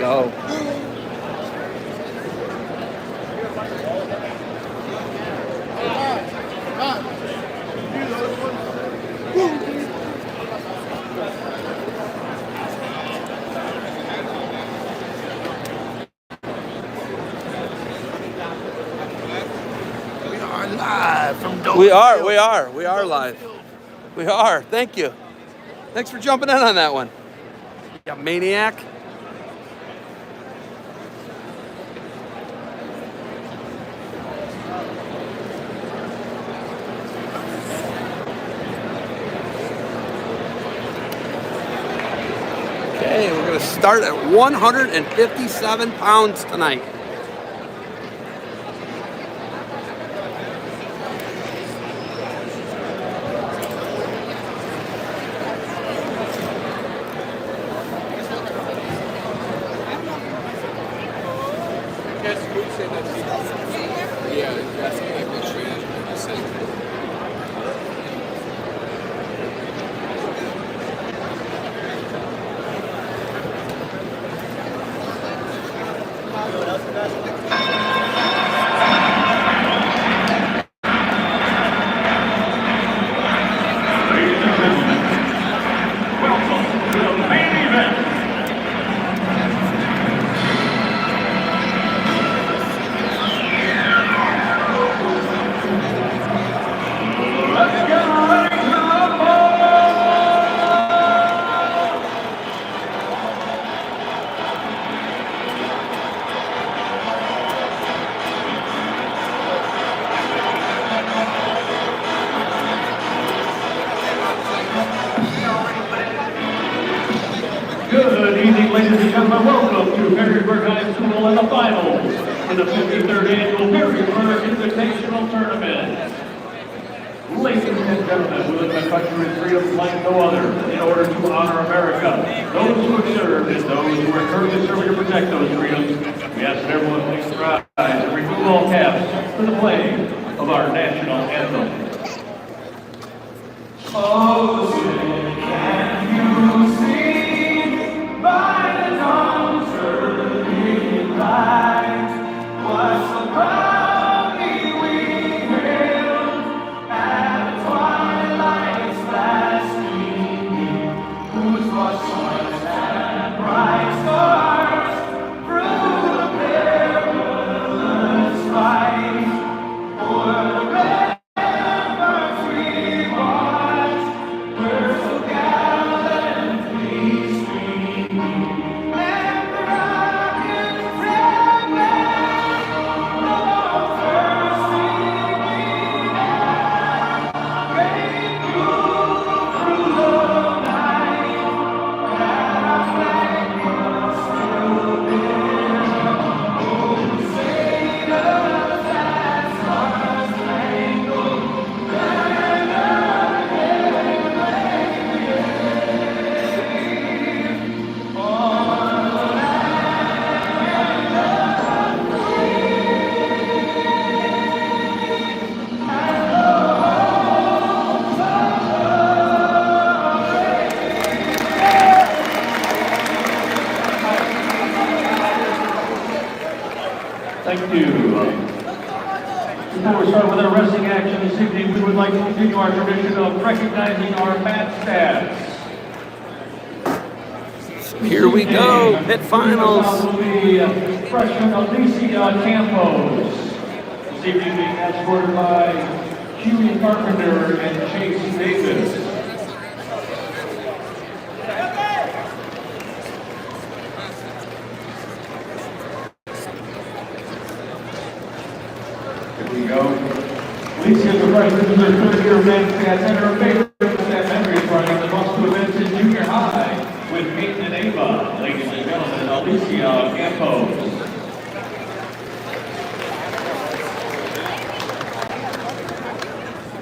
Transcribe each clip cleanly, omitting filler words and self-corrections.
go. Live from Dover. We are live. We are. Thank you. Thanks for jumping in on that one. You maniac. Okay, we're going to start at 157 pounds tonight. Good evening, ladies and gentlemen. Welcome to Perrysburg High School and the finals for the 53rd Annual Perrysburg Invitational Tournament. Ladies and gentlemen, we live in a country with freedoms like no other. In order to honor America, those who have served and those who are currently serving to protect those freedoms, we ask that everyone please rise and remove all caps for the playing of our national anthem. Oh, can you see? By the dawn's early light, was so proudly we hailed at twilight's last gleaming, whose was suns and bright stars through the perilous fight. For the ramparts we watched were so gallantly streaming. Thank you. Before we start with our wrestling action this evening, we would like to continue our tradition of recognizing our match stats. Here we go, pit finals. Will be freshman Alicia Campos. This evening being escorted by Huey Carpenter and Chase Davis. Here we go. Alicia, the freshman, is her third year of men's stats and her favorite stat memories running the most two events in junior high with Peyton and Ava. Ladies and gentlemen, Alicia Campos.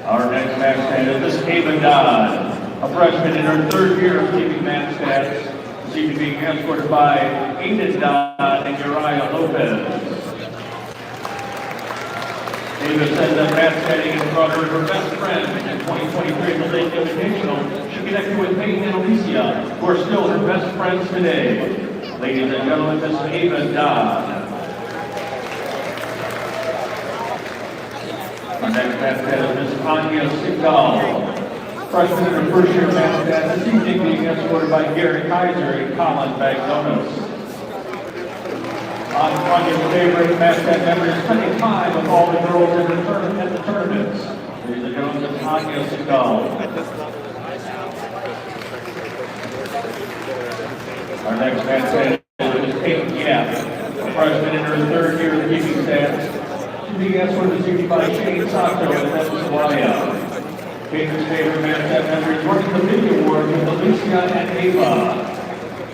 Our next match stand is Miss Ava Dodd, a freshman in her third year of keeping match stats. This evening being escorted by Aiden Dodd and Uriah Lopez. Ava said that match standing has brought her her best friend in 2023 in the Lake Invitational. She connected with Peyton and Alicia, who are still her best friends today. Ladies and gentlemen, Miss Ava Dodd. Our next mascot is Miss Anya Singal. Freshman in her first year mascot, this evening being escorted by Gary Kaiser and Colin Bagdonos. Anya's favorite mascot member is spending time with all the girls in the at the tournaments. Ladies and gentlemen, Miss Anya Singal. Our next mascot is Kate Yap, a freshman in her third year of keeping stats. She's being escorted this evening by Shane Sato and Evan. Kate's favorite mascot member is running the video award with Alicia and Ava.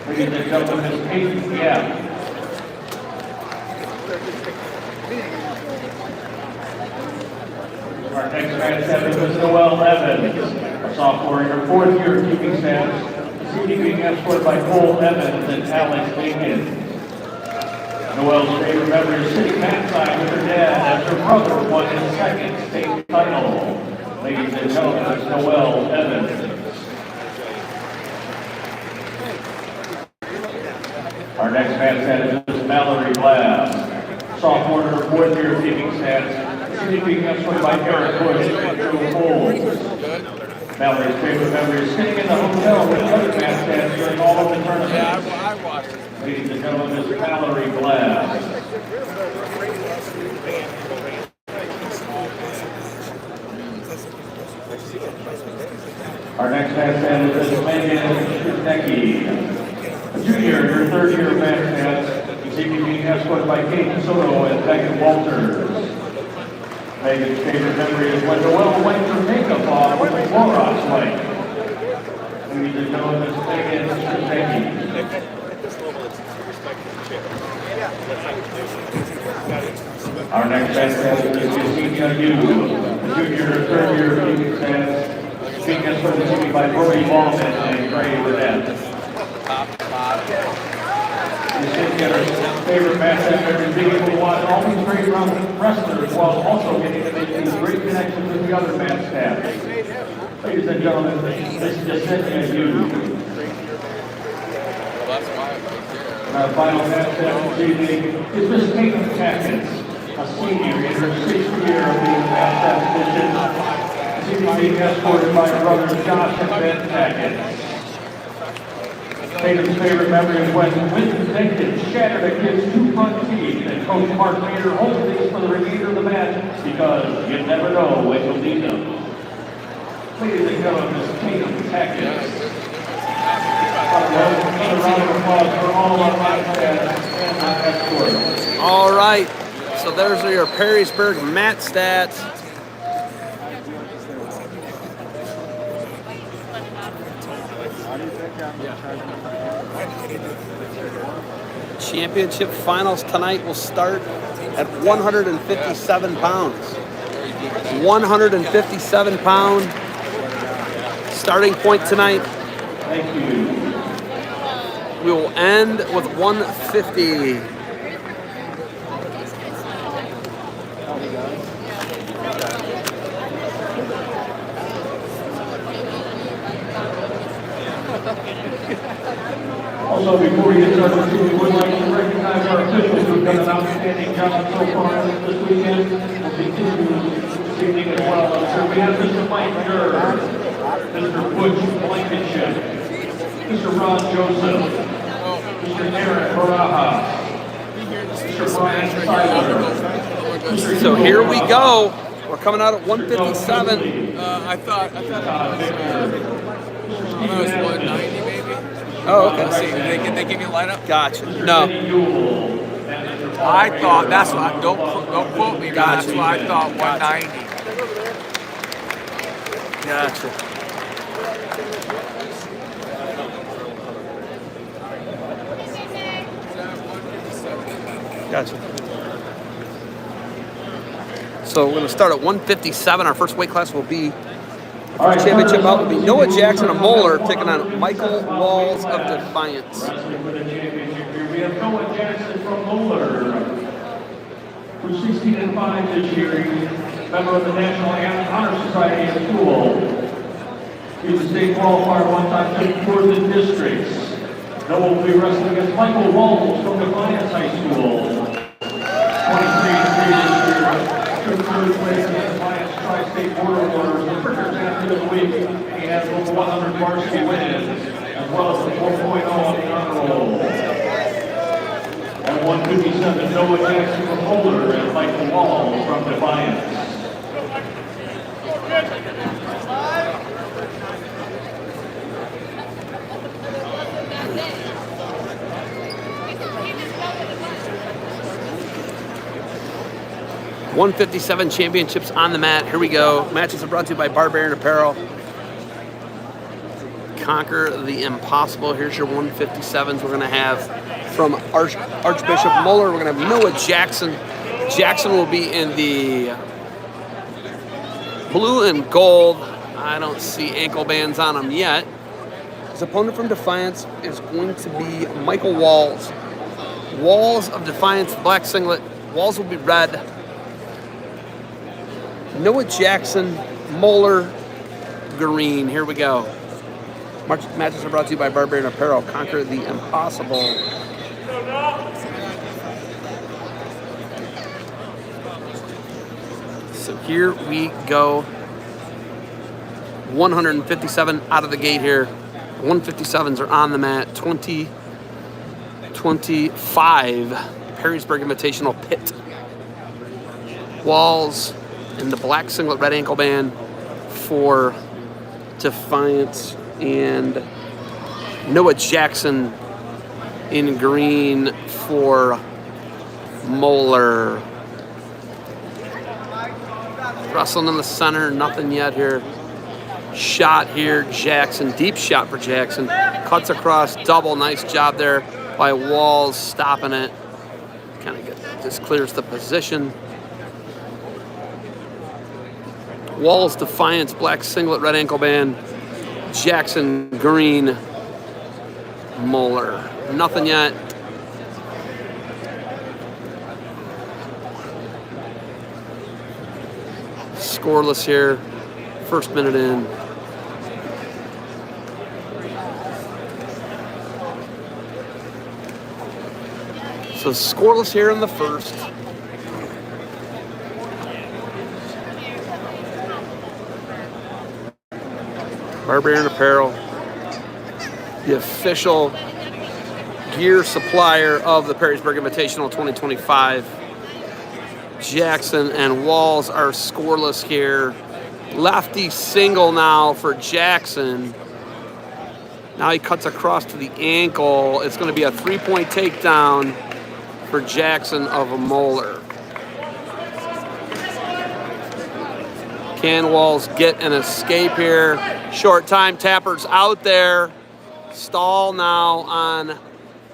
Ladies and gentlemen, Miss Kate Yap. Our next mascot is Noelle Evans, a sophomore in her fourth year of keeping stats. This evening being escorted by Cole Evans and Alex Bacon. Noelle's favorite member is sitting backside with her dad as her brother won his second state title. Ladies and gentlemen, it's Noelle Evans. Our next mascot is Mallory Glass, sophomore in her fourth year of keeping stats. She's being escorted by Eric Bush and Drew Cole. Mallory's favorite member is sitting in the hotel with other mascots during all of the tournaments. Yeah, I watched it. Ladies and gentlemen, Miss Mallory Glass. Our next mascot is Megan Necki, a junior in her third year of mascots. This evening being escorted by Kate Soto and Megan Walters. Megan's favorite memory is when Noelle wiped her makeup off with a Clorox wipe. Ladies and gentlemen, Miss Megan Necki. Our next mascot is Yesenia Yu, a junior, third year of keeping stats, being escorted this evening by Brody Ballman and Gray Burnett. Yesenia's favorite mascot is being able to watch all these great wrestlers while also getting to make these great connections with the other mascots. Ladies and gentlemen, this is Yesenia Yu. Our final mascot this evening is Miss Caitlin Tackett, a senior in her sixth year of being mascot position. This evening being escorted by her brothers Josh and Ben Tackett. Caitlin's favorite memory is when Winston Jenkins shattered a kid's two-front teeth, and Coach Mark Mayer holds these for the remainder of the match because you never know when you'll need them. Ladies and gentlemen, Miss Caitlin Tackett. A round of applause for all our mascots and our escorts. All right, so there's your Perrysburg mat stats. Championship finals tonight will start at 157 pounds. 157 pound starting point tonight. Thank you. We will end with 150. Also, before we get started, we would like to recognize our officials who have done an outstanding job so far this weekend. We'll continue this evening as well. So we have Mr. Mike Gurr, Mr. Butch Blankenship, Mr. Ron Joseph, Mr. Aaron Baraha, Mr. Brian Seiler. So here we go. We're coming out at 157. I thought it was 190 maybe. Oh, okay. See, they give you a lineup? Gotcha. No. I thought that's what. Don't quote me. But Gotcha. That's what I thought. 190. Gotcha. Gotcha. So we're going to start at 157. Our first weight class will be championship bout will be Noah Jackson of Moeller taking on Michael Walls of Defiance. Wrestling for the championship here, we have Noah Jackson from Moeller, who's 16-5 this year. He's a member of the National Honor Society at school. He was a state qualifier one time, took fourth in districts. Noah will be wrestling against Michael Walls from Defiance High School. 23 this year. Took third place in the Defiance Tri-State Border Wars, the Frickers Athlete of the Week. He has over 100 varsity wins, as well as the 4.0 on the honor roll. At 157, Noah Jackson from Boulder and Michael Walls from Defiance. $157 championships on the mat. Here we go. Matches are brought to you by Barbarian Apparel. Conquer the impossible. Here's your 157s. We're going to have from Archbishop Moeller. We're going to have Noah Jackson. Jackson will be in the blue and gold. I don't see ankle bands on him yet. His opponent from Defiance is going to be Michael Walls. Walls of Defiance, black singlet. Walls will be red. Noah Jackson, Moeller, green. Here we go. Matches are brought to you by Barbarian Apparel. Conquer the impossible. So here we go. 157 out of the gate here. 157s are on the mat. 2025 Perrysburg Invitational Pit. Walls in the black singlet, red ankle band for Defiance, and Noah Jackson in green for Moeller. Wrestling in the center, nothing yet here. Shot here, Jackson, deep shot for Jackson. Cuts across, double, nice job there by Walls, stopping it. Kind of just clears the position. Walls, Defiance, black singlet, red ankle band. Jackson, green, Moeller. Nothing yet. Scoreless here. First minute in. So scoreless here in the first. Barbarian Apparel, the official gear supplier of the Perrysburg Invitational 2025. Jackson and Walls are scoreless here. Lefty single now for Jackson. Now he cuts across to the ankle. It's going to be a 3-point takedown for Jackson of Moeller. Can Walls get an escape here? Short time, Tapper's out there. Stall now on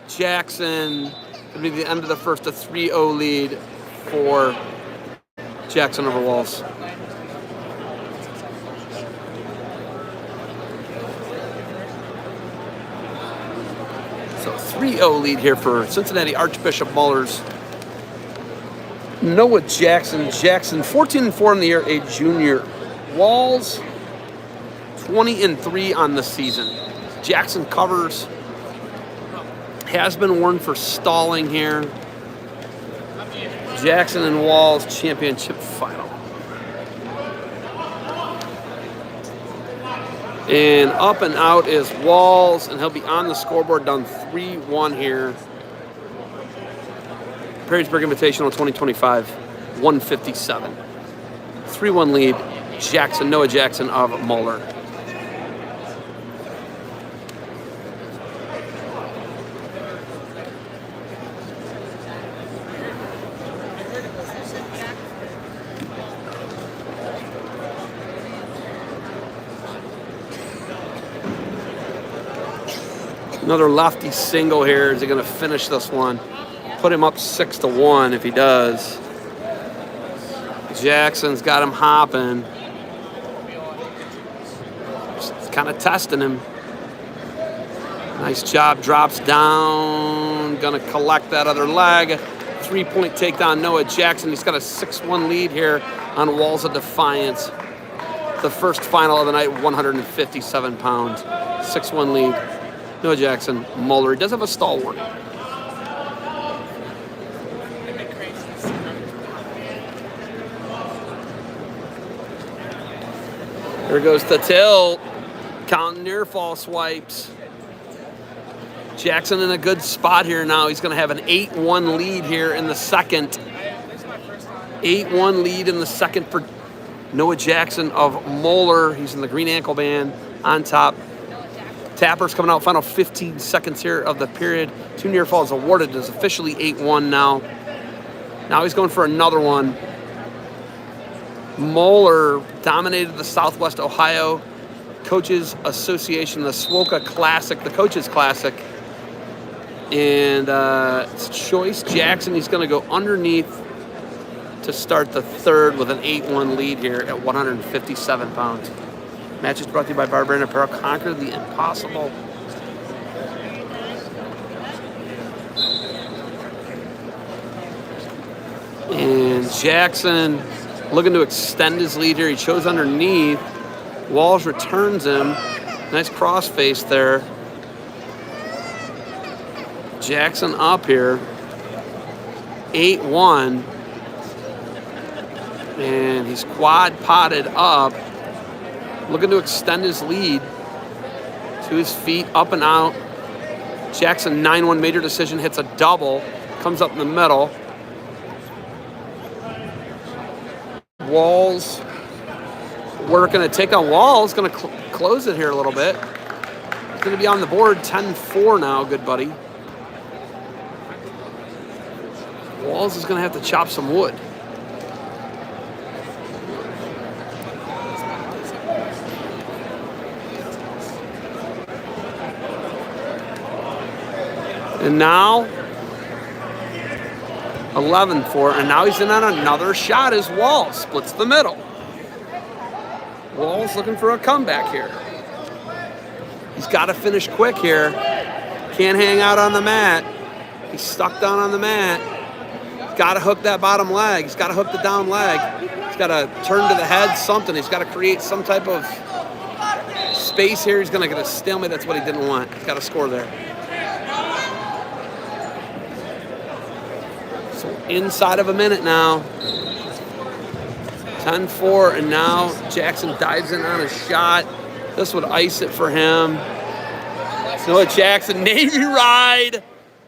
Jackson. It'll be the end of the first, a 3-0 lead for Jackson over Walls. So 3-0 lead here for Cincinnati Archbishop Moeller's Noah Jackson. Jackson, 14-4 in the year, a junior. Walls, 20-3 on the season. Jackson covers. Has been warned for stalling here. Jackson and Walls championship final. And up and out is Walls, and he'll be on the scoreboard, done 3-1 here. Perrysburg Invitational 2025, 157. 3-1 lead, Jackson, Noah Jackson of Moeller. Another lefty single here. Is he going to finish this one? Put him up 6-1 if he does. Jackson's got him hopping. Just kind of testing him. Nice job. Drops down. Going to collect that other leg. 3-point takedown, Noah Jackson. He's got a 6-1 lead here on Walls of Defiance. The first final of the night, 157 pounds. 6-1 lead. Noah Jackson, Muller. He does have a stalwart. Here goes the tilt. Counting near fall swipes. Jackson in a good spot here now. He's going to have an 8-1 lead here in the second. 8-1 lead in the second for Noah Jackson of Moeller. He's in the green ankle band on top. Tappers coming out, final 15 seconds here of the period. 2 near falls awarded. It's officially 8-1 now. Now he's going for another one. Moeller dominated the Southwest Ohio Coaches Association, the SWOCA Classic, the Coaches Classic. And it's Choice Jackson. He's going to go underneath to start the third with an 8-1 lead here at 157 pounds. Match is brought to you by Barbarian Apparel. Conquer the impossible. And Jackson looking to extend his lead here. He chose underneath. Walls returns him. Nice crossface there. Jackson up here. 8-1. And he's quad potted up. Looking to extend his lead to his feet, up and out. Jackson 9-1 major decision, hits a double, comes up in the middle. Walls working to take on Walls, going to close it here a little bit. He's going to be on the board 10-4 now, good buddy. Walls is going to have to chop some wood. And now, 11-4, and now he's in on another shot as Walls splits the middle. Walls looking for a comeback here. He's got to finish quick here. Can't hang out on the mat. He's stuck down on the mat. He's got to hook that bottom leg. He's got to hook the down leg. He's got to turn to the head, something. He's got to create some type of space here. He's going to get a stalemate. That's what he didn't want. He's got to score there. So inside of a minute now. 10-4, and now Jackson dives in on a shot. This would ice it for him. Noah Jackson, Navy ride.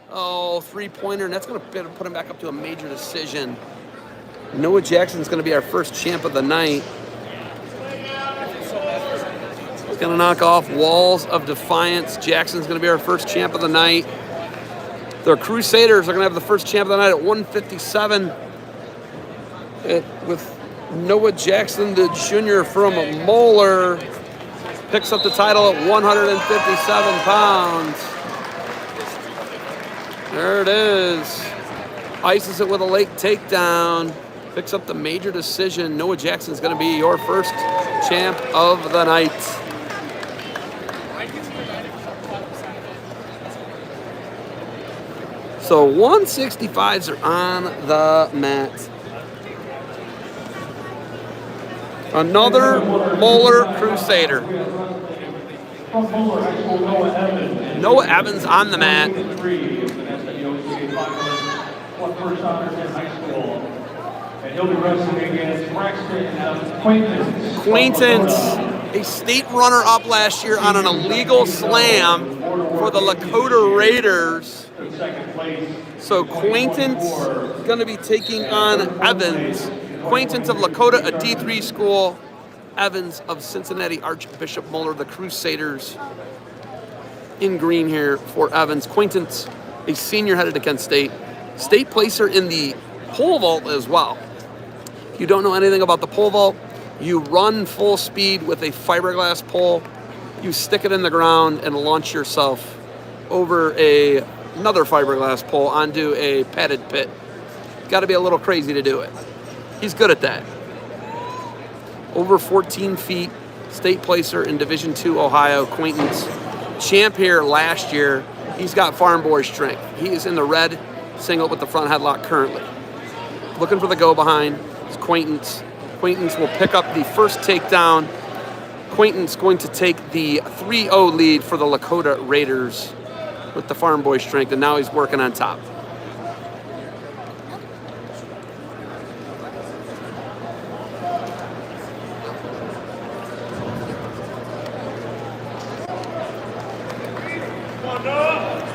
Oh, 3-pointer, and that's going to put him back up to a major decision. Noah Jackson's going to be our first champ of the night. He's going to knock off Walls of Defiance. Jackson's going to be our first champ of the night. The Crusaders are going to have the first champ of the night at 157 with Noah Jackson, the junior from Moeller, picks up the title at 157 pounds. There it is. Ices it with a late takedown. Picks up the major decision. Noah Jackson's going to be your first champ of the night. So 165s are on the mat. Another Moeller Crusader. Noah Evans on the mat. Quaintance, a state runner-up last year on an illegal slam for the Lakota Raiders. So Quaintance going to be taking on Evans. Quaintance of Lakota, a D3 school. Evans of Cincinnati Archbishop Moeller, the Crusaders in green here for Evans. Quaintance, a senior headed to Kent State. State placer in the pole vault as well. If you don't know anything about the pole vault, you run full speed with a fiberglass pole. You stick it in the ground and launch yourself over another fiberglass pole onto a padded pit. Got to be a little crazy to do it. He's good at that. Over 14 feet, state placer in Division II, Ohio, Quaintance. Champ here last year. He's got farm boy strength. He is in the red singlet with the front headlock currently. Looking for the go behind. It's Quaintance. Quaintance will pick up the first takedown Quainton's going to take the 3-0 lead for the Lakota Raiders with the Farm Boy strength, and now he's working on top.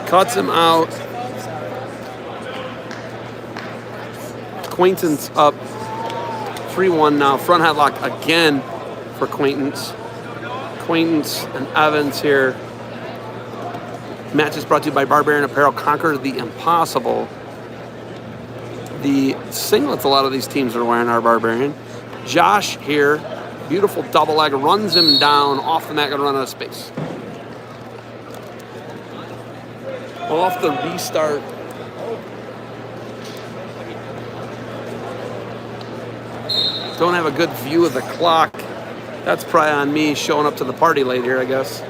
Cuts him out. Quainton's up 3-1 now. Front headlock again for Quainton's. Quainton's and Evans here. Match is brought to you by Barbarian Apparel. Conquer the impossible. The singlets a lot of these teams are wearing are Barbarian. Josh here, beautiful double leg, runs him down off the mat, gonna run out of space. Off the restart. Don't have a good view of the clock. That's probably on me showing up to the party late here, I guess.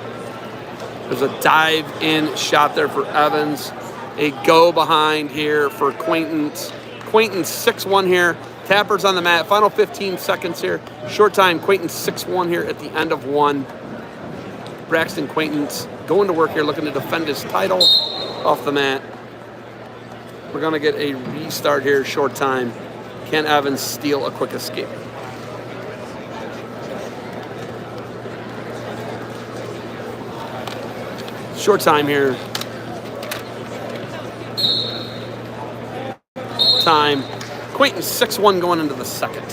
There's a dive in shot there for Evans. A go behind here for Quainton's. Quainton's 6-1 here. Tappers on the mat. Final 15 seconds here. Short time. Quainton's 6-1 here at the end of one. Braxton Quainton's going to work here, looking to defend his title off the mat. We're going to get a restart here, short time. Can Evans steal a quick escape? Short time here. Time. Quainton's 6-1 going into the second.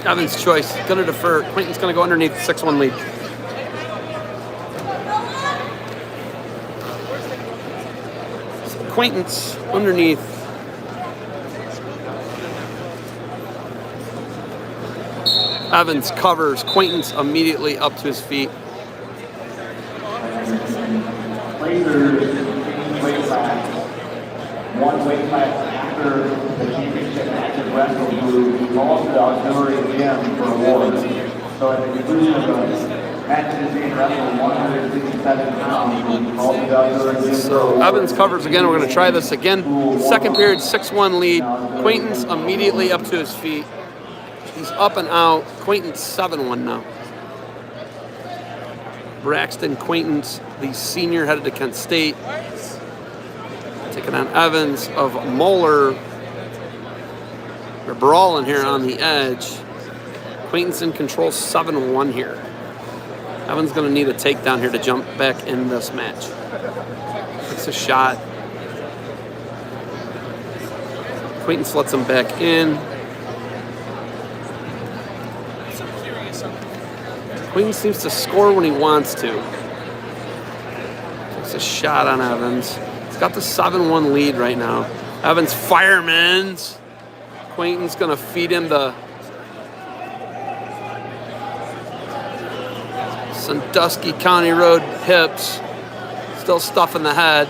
Evans' choice, gonna defer. Quainton's gonna go underneath the 6-1 lead. So Quainton's underneath. Evans covers. Quainton's immediately up to his feet. One weight class after the championship match of wrestle who lost the auxiliary gym for awards. So at the conclusion of the matches being wrestled 167 pounds, lost the auxiliary gym. So Evans covers again. We're going to try this again. Second period, 6-1 lead. Quainton's immediately up to his feet. He's up and out. Quainton's 7-1 now. Braxton Quainton's, the senior, headed to Kent State. Taking on Evans of Moeller. They're brawling here on the edge. Quainton's in control, 7-1 here. Evans going to need a takedown here to jump back in this match. It's a shot. Quainton's lets him back in. Quainton seems to score when he wants to. Takes a shot on Evans. He's got the 7-1 lead right now. Evans fireman's. Quainton's going to feed him the Sandusky County Road hips. Still stuffing the head.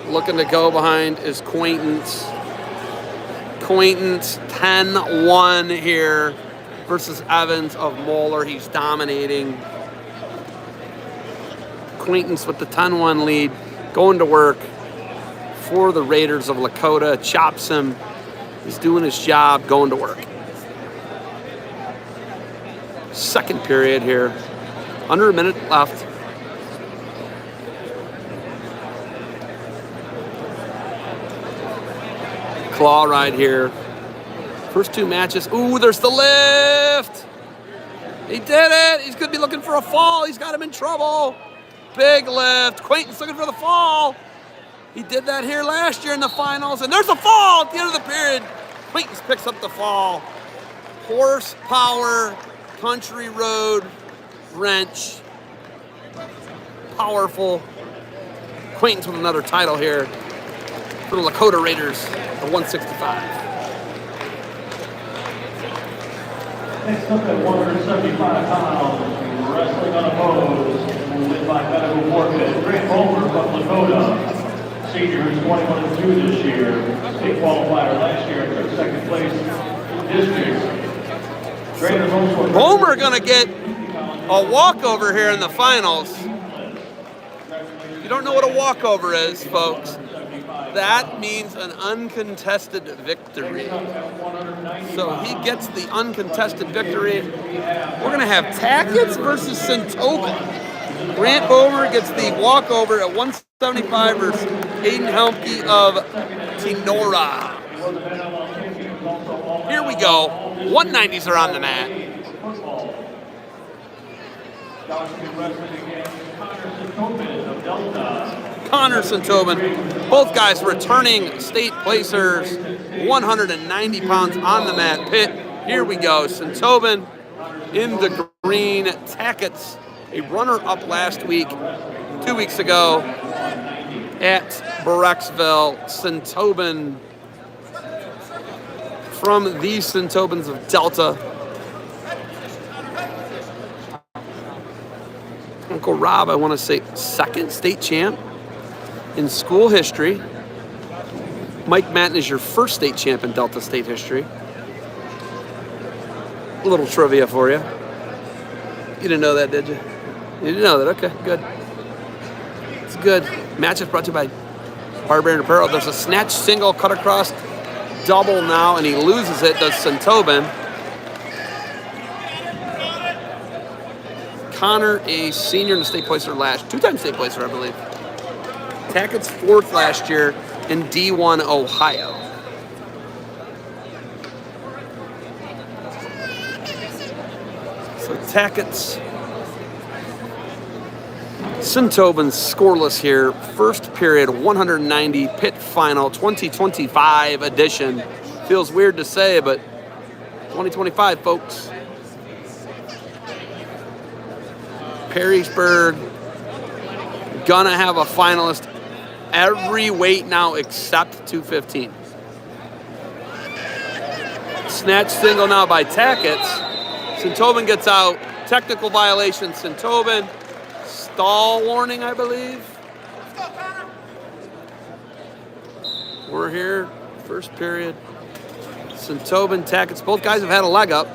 Looking to go behind is Quainton's. Quainton's 10-1 here versus Evans of Moeller. He's dominating. Quainton's with the 10-1 lead, going to work for the Raiders of Lakota. Chops him. He's doing his job, going to work. Second period here. Under a minute left. Claw ride here. First two matches. Ooh, there's the lift. He did it. He's going to be looking for a fall. He's got him in trouble. Big lift. Quainton's looking for the fall. He did that here last year in the finals. And there's a fall at the end of the period. Quainton's picks up the fall. Horsepower, country road, wrench. Powerful. Quainton's with another title here for the Lakota Raiders, the 165. Next up at 175 pounds, wrestling unopposed, led by medical forfeit, Grant Bomer from Lakota. Senior who's 21-2 this year. State qualifier last year, took second place in district. Bomer gonna get a walkover here in the finals. You don't know what a walkover is, folks. That means an uncontested victory. So he gets the uncontested victory. We're going to have Tackets versus Centoven. Grant Bomer gets the walkover at 175 versus Aiden Helmke of Tinora. Here we go. 190s are on the mat. Connor Centoven, both guys returning state placers, 190 pounds on the mat. Pit, here we go. Centoven in the green. Tackets, a runner-up last week, 2 weeks ago at Brecksville. Centoven from the Centovens of Delta. Uncle Rob, I want to say second state champ in school history. Mike Matten is your first state champ in Delta state history. A little trivia for you. You didn't know that, did you? You didn't know that. Okay, good. It's good. Match is brought to you by Barbarian Apparel. There's a snatch single cut across double now, and he loses it, does Centoven. Connor, a senior in the state placer two-time state placer, I believe. Tackett's fourth last year in D1 Ohio. So Tackett's Centoven's scoreless here. First period, 190, pit final, 2025 edition. Feels weird to say, but 2025, folks. Perrysburg gonna have a finalist every weight now except 215. Snatch single now by Tackett's. Centoven gets out. Technical violation, Centoven. Stall warning, I believe. We're here, first period. Centoven, Tackett's, both guys have had a leg up.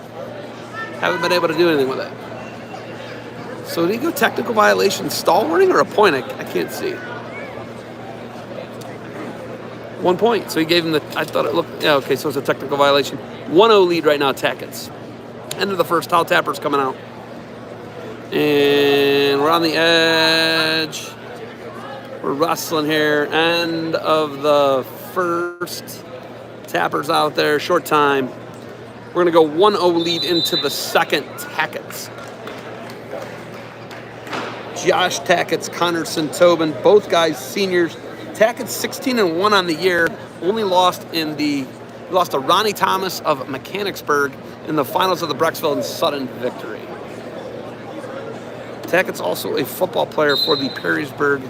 Haven't been able to do anything with it. So did he go technical violation, stall warning, or a point? I can't see. 1 point. So he gave him I thought it looked, yeah, okay, so it's a technical violation. 1-0 lead right now, Tackett's. End of the first, towel tappers coming out. And we're on the edge. We're wrestling here. End of the first. Tappers out there, short time. We're going to go 1-0 lead into the second, Tackett's. Josh Tackett's, Connor Centoven, both guys seniors. Tackett's 16-1 on the year. Only lost to Ronnie Thomas of Mechanicsburg in the finals of the Brecksville and Sudden victory. Tackett's also a football player for the Perrysburg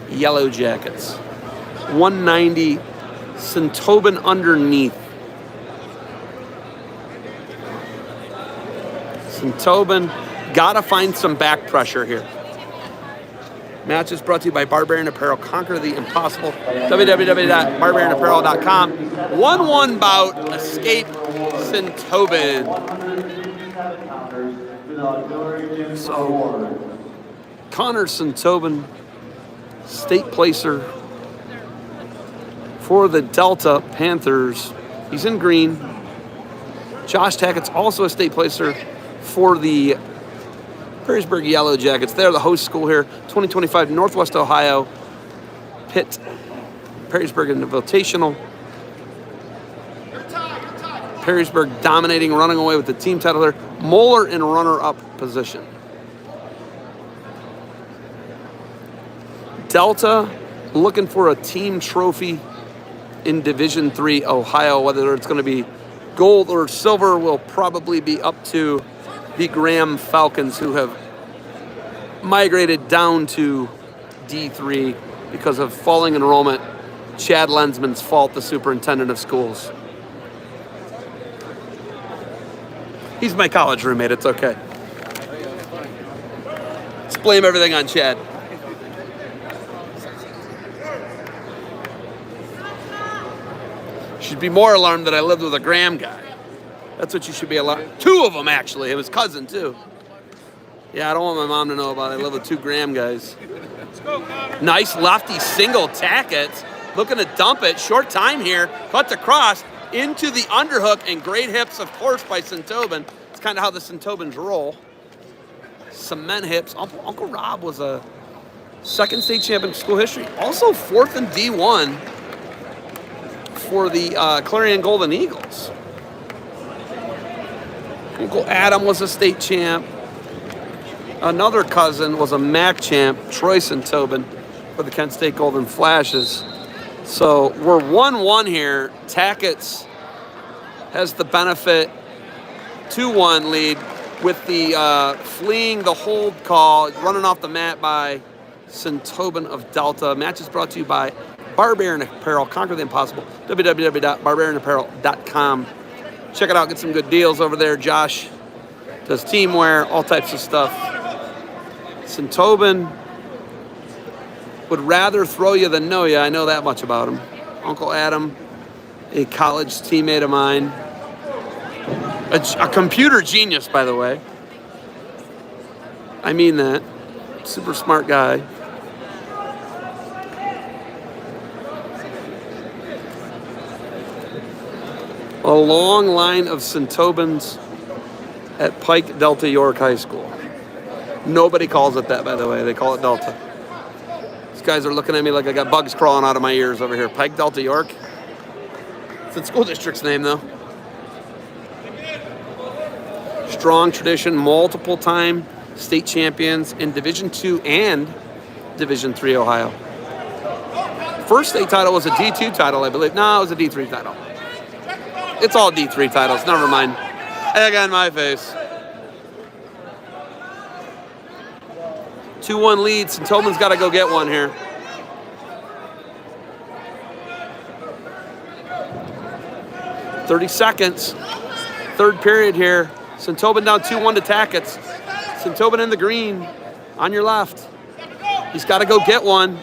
Yellow Jackets. 190, Centoven underneath. Centoven, gotta find some back pressure here. Match is brought to you by Barbarian Apparel. Conquer the impossible. www.barbarianapparel.com. 1-1 bout. Escape Centoven. So, Connor Centoven, state placer for the Delta Panthers. He's in green. Josh Tackett's also a state placer for the Perrysburg Yellow Jackets. They're the host school here. 2025 Northwest Ohio. Pitt, Perrysburg in the Invitational. Perrysburg dominating, running away with the team title there. Moeller in runner-up position. Delta looking for a team trophy in Division III Ohio. Whether it's going to be gold or silver will probably be up to the Graham Falcons, who have migrated down to D3 because of falling enrollment. Chad Lensman's fault, the superintendent of schools. He's my college roommate, it's okay. Let's blame everything on Chad. Should be more alarmed that I lived with a Graham guy. That's what you should be alarmed. Two of them, actually. It was cousin, too. Yeah, I don't want my mom to know about it. I live with two Graham guys. Nice lefty single Tackett. looking to dump it. Short time here. Cuts across into the underhook, and great hips, of course, by Sintobin. It's kind of how the Sintobins roll. Cement hips. Uncle Rob was a second state champion in school history. Also fourth in D1 for the Clarion Golden Eagles. Uncle Adam was a state champ. Another cousin was a MAC champ, Troy Sintobin, for the Kent State Golden Flashes. So we're 1-1 here. Tackett's has the benefit, 2-1 lead with the fleeing the hold call, running off the mat by Sintobin of Delta. Match is brought to you by Barbarian Apparel. Conquer the impossible. www.barbarianapparel.com. Check it out. Get some good deals over there. Josh does team wear, all types of stuff. Sintobin would rather throw you than know you. I know that much about him. Uncle Adam, a college teammate of mine. A computer genius, by the way. I mean that. Super smart guy. A long line of Sintobins at Pike Delta York High School. Nobody calls it that, by the way. They call it Delta. These guys are looking at me like I got bugs crawling out of my ears over here. Pike Delta York. It's the school district's name, though. Strong tradition, multiple time state champions in Division II and Division III Ohio. First state title was a D2 title, I believe. No, it was a D3 title. It's all D3 titles, never mind. Egg on my face. 2-1 lead. Sintobin's got to go get one here. .30 third period here. Sintobin down 2-1 to Tackett's. Sintobin in the green on your left. He's got to go get one.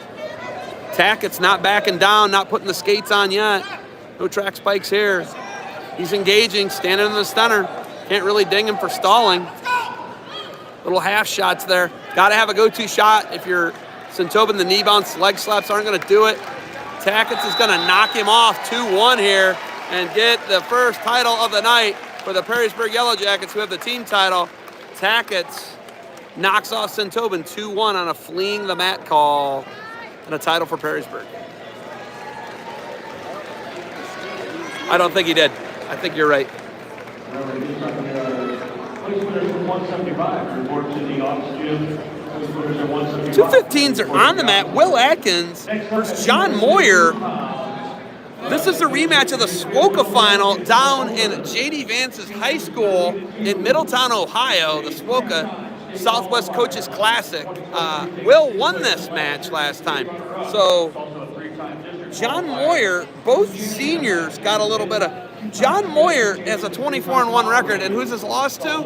Tackett's not backing down, not putting the skates on yet. No track spikes here. He's engaging, standing in the center. Can't really ding him for stalling. Little half shots there. Got to have a go-to shot if you're Sintobin. The knee bounce, leg slaps aren't going to do it. Tackett's is going to knock him off 2-1 here and get the first title of the night for the Perrysburg Yellow Jackets, who have the team title. Tackett's knocks off Sintobin 2-1 on a fleeing the mat call and a title for Perrysburg. I don't think he did. I think you're right. 215s are on the mat. Will Atkins versus John Moyer. This is a rematch of the SWOCA final down in J.D. Vance's high school in Middletown, Ohio, the SWOCA Southwest Coaches Classic. Will won this match last time. So John Moyer, both seniors got a little bit of... John Moyer has a 24-1 record, and who's his loss to?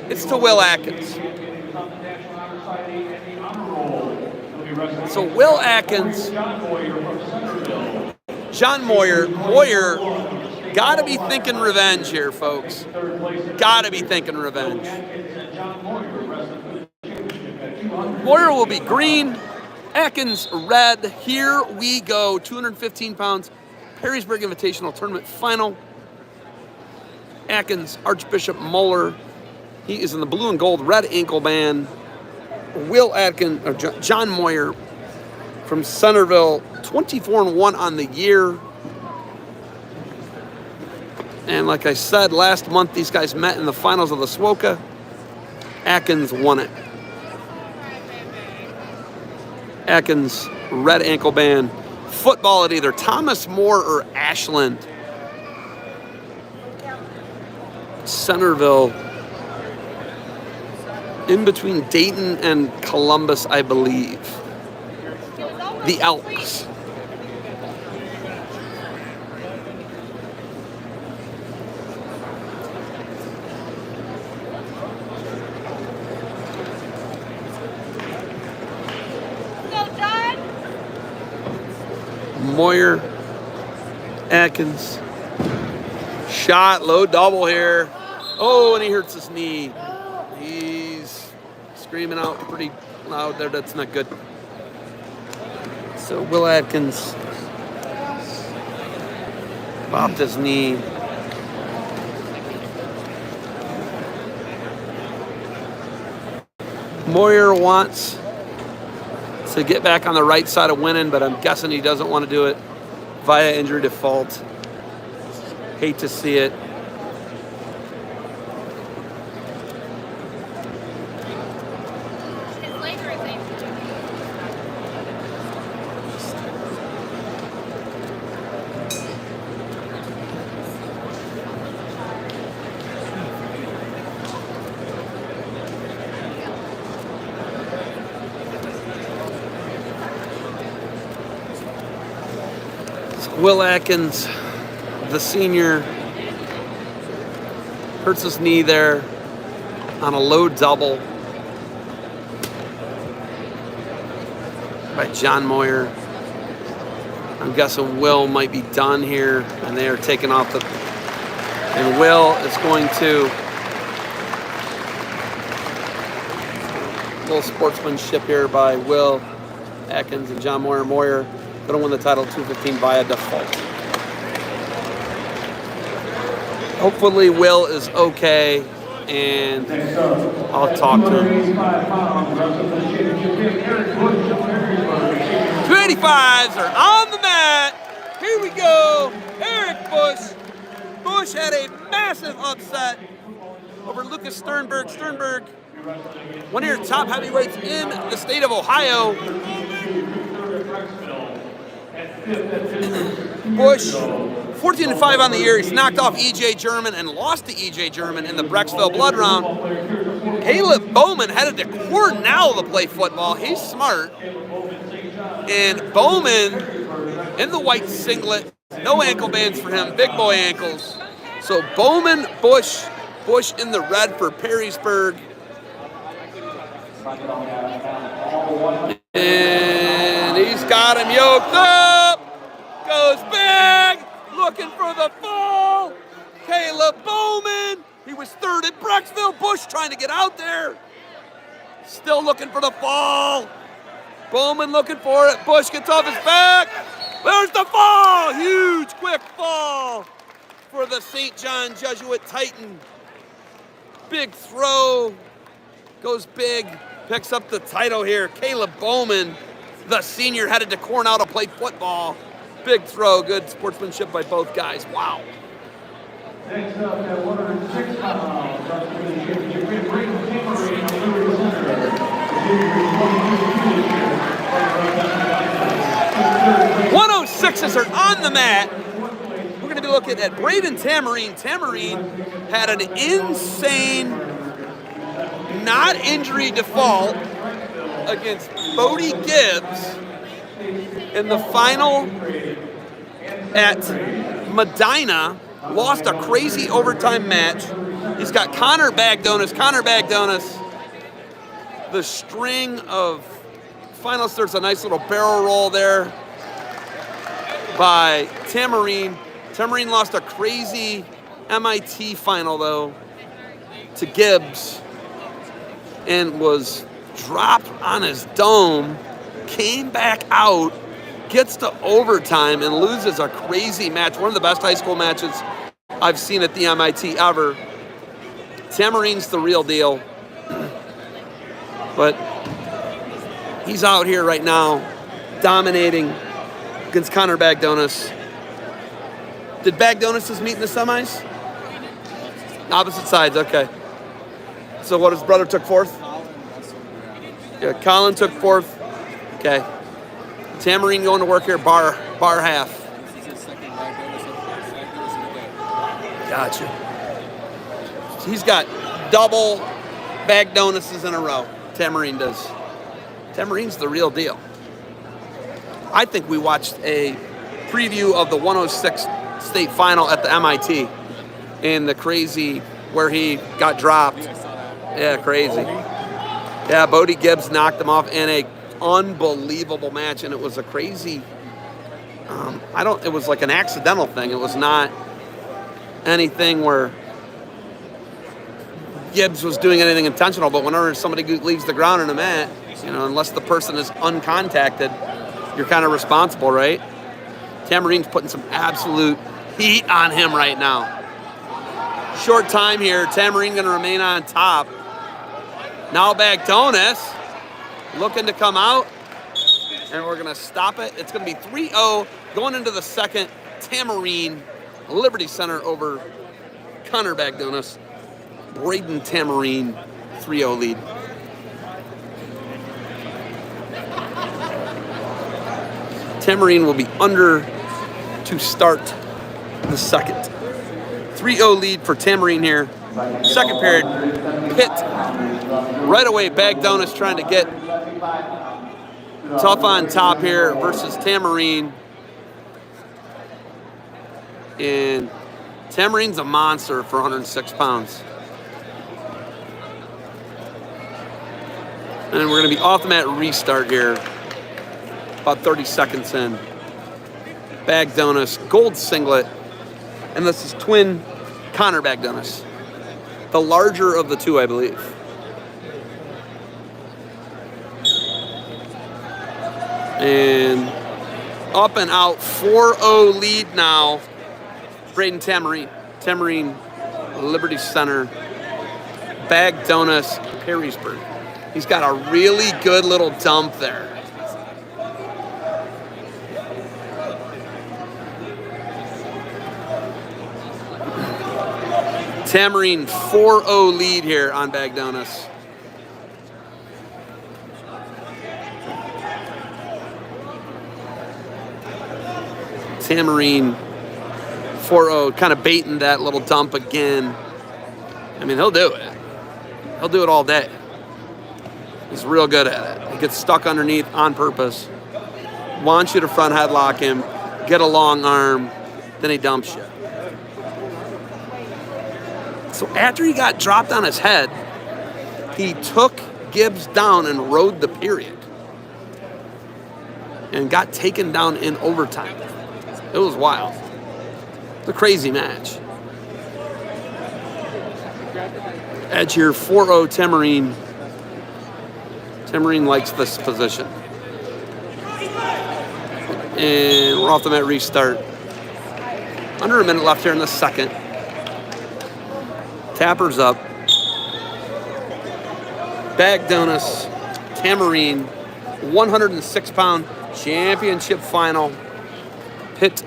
It's to Will Atkins. So Will Atkins, John Moyer, gotta be thinking revenge here, folks. Gotta be thinking revenge. Moyer will be green, Atkins red. Here we go, 215 pounds, Perrysburg Invitational Tournament final. Atkins, Archbishop Moeller, he is in the blue and gold, red ankle band. Will Atkins, or John Moyer from Centerville, 24-1 on the year. And like I said, last month these guys met in the finals of the SWOCA. Atkins won it. Atkins, red ankle band. Football at either Thomas More or Ashland. Centerville, in between Dayton and Columbus, I believe. The Elks. Moyer, Atkins, shot, low double here. Oh, and he hurts his knee. He's screaming out pretty loud there. That's not good. So Will Atkins Popped his knee. Moyer wants to get back on the right side of winning, but I'm guessing he doesn't want to do it via injury default. Hate to see it. Will Atkins, the senior, hurts his knee there on a low double by John Moyer. I'm guessing Will might be done here, and they are taking off the... And Will is going to... A little sportsmanship here by Will Atkins and John Moyer. Moyer going to win the title 215 via default. Hopefully Will is okay, and I'll talk to him. 285s are on the mat. Here we go. Eric Bush. Bush had a massive upset over Lucas Sternberg. Sternberg, one of your top heavyweights in the state of Ohio. Bush, 14-5 on the year. He's knocked off E.J. German and lost to E.J. German in the Brecksville Blood Round. Caleb Bowman headed to Cornell to play football. He's smart. And Bowman in the white singlet. No ankle bands for him. Big boy ankles. So Bowman, Bush in the red for Perrysburg. And he's got him yoked up. Goes big. Looking for the fall. Caleb Bowman. He was third at Brecksville. Bush trying to get out there. Still looking for the fall. Bowman looking for it. Bush gets off his back. There's the fall. Huge, quick fall for the St. John Jesuit Titan. Big throw. Goes big. Picks up the title here. Caleb Bowman, the senior, headed to Cornell to play football. Big throw. Good sportsmanship by both guys. Wow. Next up at 106 pounds, representing the championship, Braden Cameron, Liberty Center. 106s are on the mat. We're going to be looking at Braden Tamarine. Tamarine had an insane, not injury default against Bodie Gibbs in the final at Medina. Lost a crazy overtime match. He's got Connor Bagdonis. The string of finals. There's a nice little barrel roll there by Tamarine. Tamarine lost a crazy MIT final, though, to Gibbs and was dropped on his dome, came back out, gets to overtime, and loses a crazy match. One of the best high school matches I've seen at the MIT ever. Tamarine's the real deal. But he's out here right now, dominating against Connor Bagdonis. Did Bagdonis meet in the semis? Opposite sides, okay. So what, his brother took fourth? Yeah, Colin took fourth. Okay. Tamarine going to work here, bar half. Gotcha. He's got double Bagdonises in a row. Tamarine does. Tamarine's the real deal. I think we watched a preview of the 106 state final at the MIT in the crazy where he got dropped. Yeah, crazy. Yeah, Bodie Gibbs knocked him off in a unbelievable match, and it was a crazy. It was like an accidental thing. It was not anything where Gibbs was doing anything intentional, but whenever somebody leaves the ground in a mat, unless the person is uncontacted, you're kind of responsible, right? Tamarine's putting some absolute heat on him right now. Short time here. Tamarine going to remain on top. Now Bagdonis looking to come out, and we're going to stop it. It's going to be 3-0 going into the second. Tamarine, Liberty Center over Connor Bagdonis. Braden Tamarine, 3-0 lead. Tamarine will be under to start the second. 3-0 lead for Tamarine here. Second period, Pitt. Right away, Bagdonis trying to get tough on top here versus Tamarine. And Tamarine's a monster for 106 pounds. And we're going to be off the mat restart here. About 30 seconds in. Bagdonis, gold singlet. And this is twin Connor Bagdonis. The larger of the two, I believe. And up and out, 4-0 lead now. Braden Tamarine. Tamarine, Liberty Center. Bagdonis, Perrysburg. He's got a really good little dump there. Tamarine 4-0 lead here on Bagdonis. Tamarine 4-0, kind of baiting that little dump again. I mean, he'll do it. He'll do it all day. He's real good at it. He gets stuck underneath on purpose. Wants you to front headlock him, get a long arm, then he dumps you. So after he got dropped on his head, he took Gibbs down and rode the period. And got taken down in overtime. It was wild. It's a crazy match. Edge here, 4-0 Tamarine. Tamarine likes this position. And we're off the mat restart. Under a minute left here in the second. Tapper's up. Bagdonis, Tamarine, 106-pound championship final. Pitt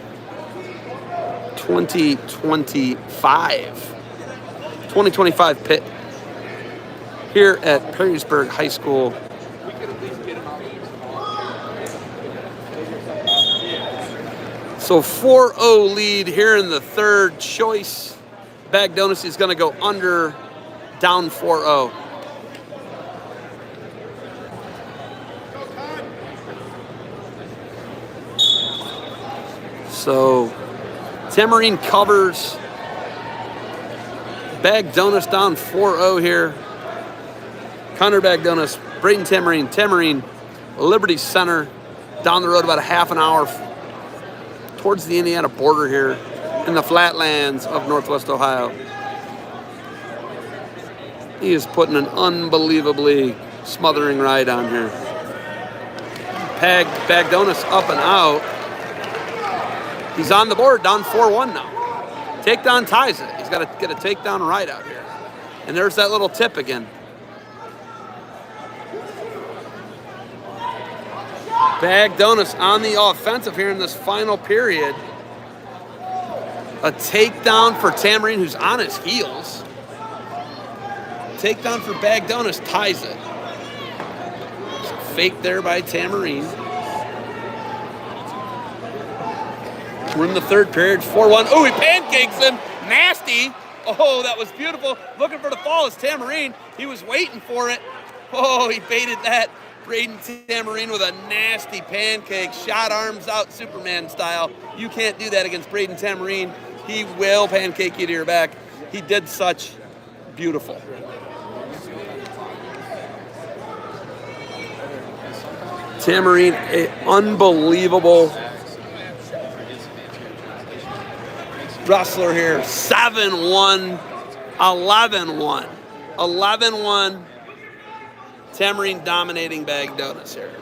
2025 Pitt here at Perrysburg High School. So 4-0 lead here in the third. Choice. Bagdonis is going to go under, down 4-0. So Tamarine covers. Bagdonis down 4-0 here. Connor Bagdonis, Braden Tamarine, Tamarine, Liberty Center, down the road about a half an hour towards the Indiana border here in the flatlands of Northwest Ohio. He is putting an unbelievably smothering ride on here. Bagdonis up and out. He's on the board, down 4-1 now. Takedown ties it. He's got to get a takedown right out here. And there's that little tip again. Bagdonis on the offensive here in this final period. A takedown for Tamarine, who's on his heels. Takedown for Bagdonis, ties it. Fake there by Tamarine. We're in the third period, 4-1. Oh, he pancakes him. Nasty. Oh, that was beautiful. Looking for the fall is Tamarine. He was waiting for it. Oh, he baited that. Braden Tamarine with a nasty pancake. Shot arms out Superman style. You can't do that against Braden Tamarine. He will pancake you to your back. He did such beautiful. Tamarine, an unbelievable wrestler here. 7-1, 11-1. 11-1. Tamarine dominating Bagdonis here.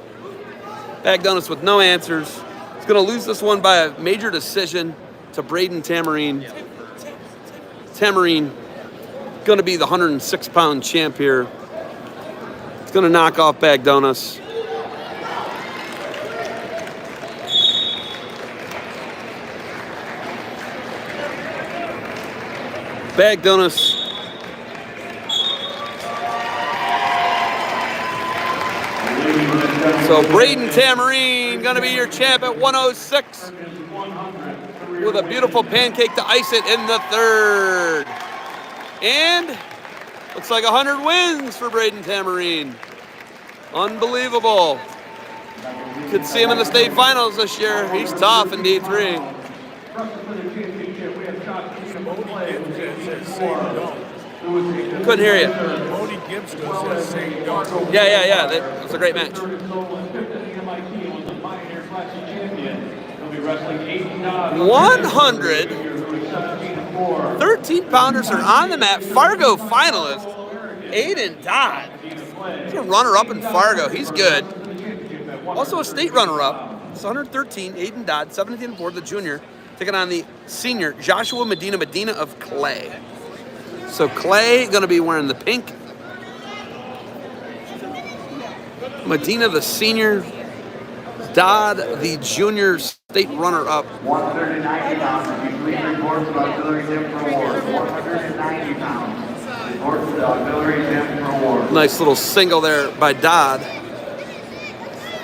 Bagdonis with no answers. He's going to lose this one by a major decision. to Braden Tamarine. Tamarine going to be the 106-pound champ here. It's going to knock off Bagdonis. Bagdonis. So Braden Tamarine going to be your champ at 106 with a beautiful pancake to ice it in the third. And looks like 100 wins for Braden Tamarine. Unbelievable. You could see him in the state finals this year. He's tough in D3. Couldn't hear you. Yeah. That was a great match. 100 13-pounders are on the mat. Fargo finalist, Aiden Dodd. He's a runner-up in Fargo. He's good. Also a state runner-up. It's 113, Aiden Dodd, 17-4, the junior, taking on the senior, Joshua Medina of Clay. So Clay going to be wearing the pink. Medina, the senior. Dodd, the junior state runner-up. 190 pounds. If you please report to the auxiliary gym for awards. 190 pounds. Report to the auxiliary gym for awards. Nice little single there by Dodd.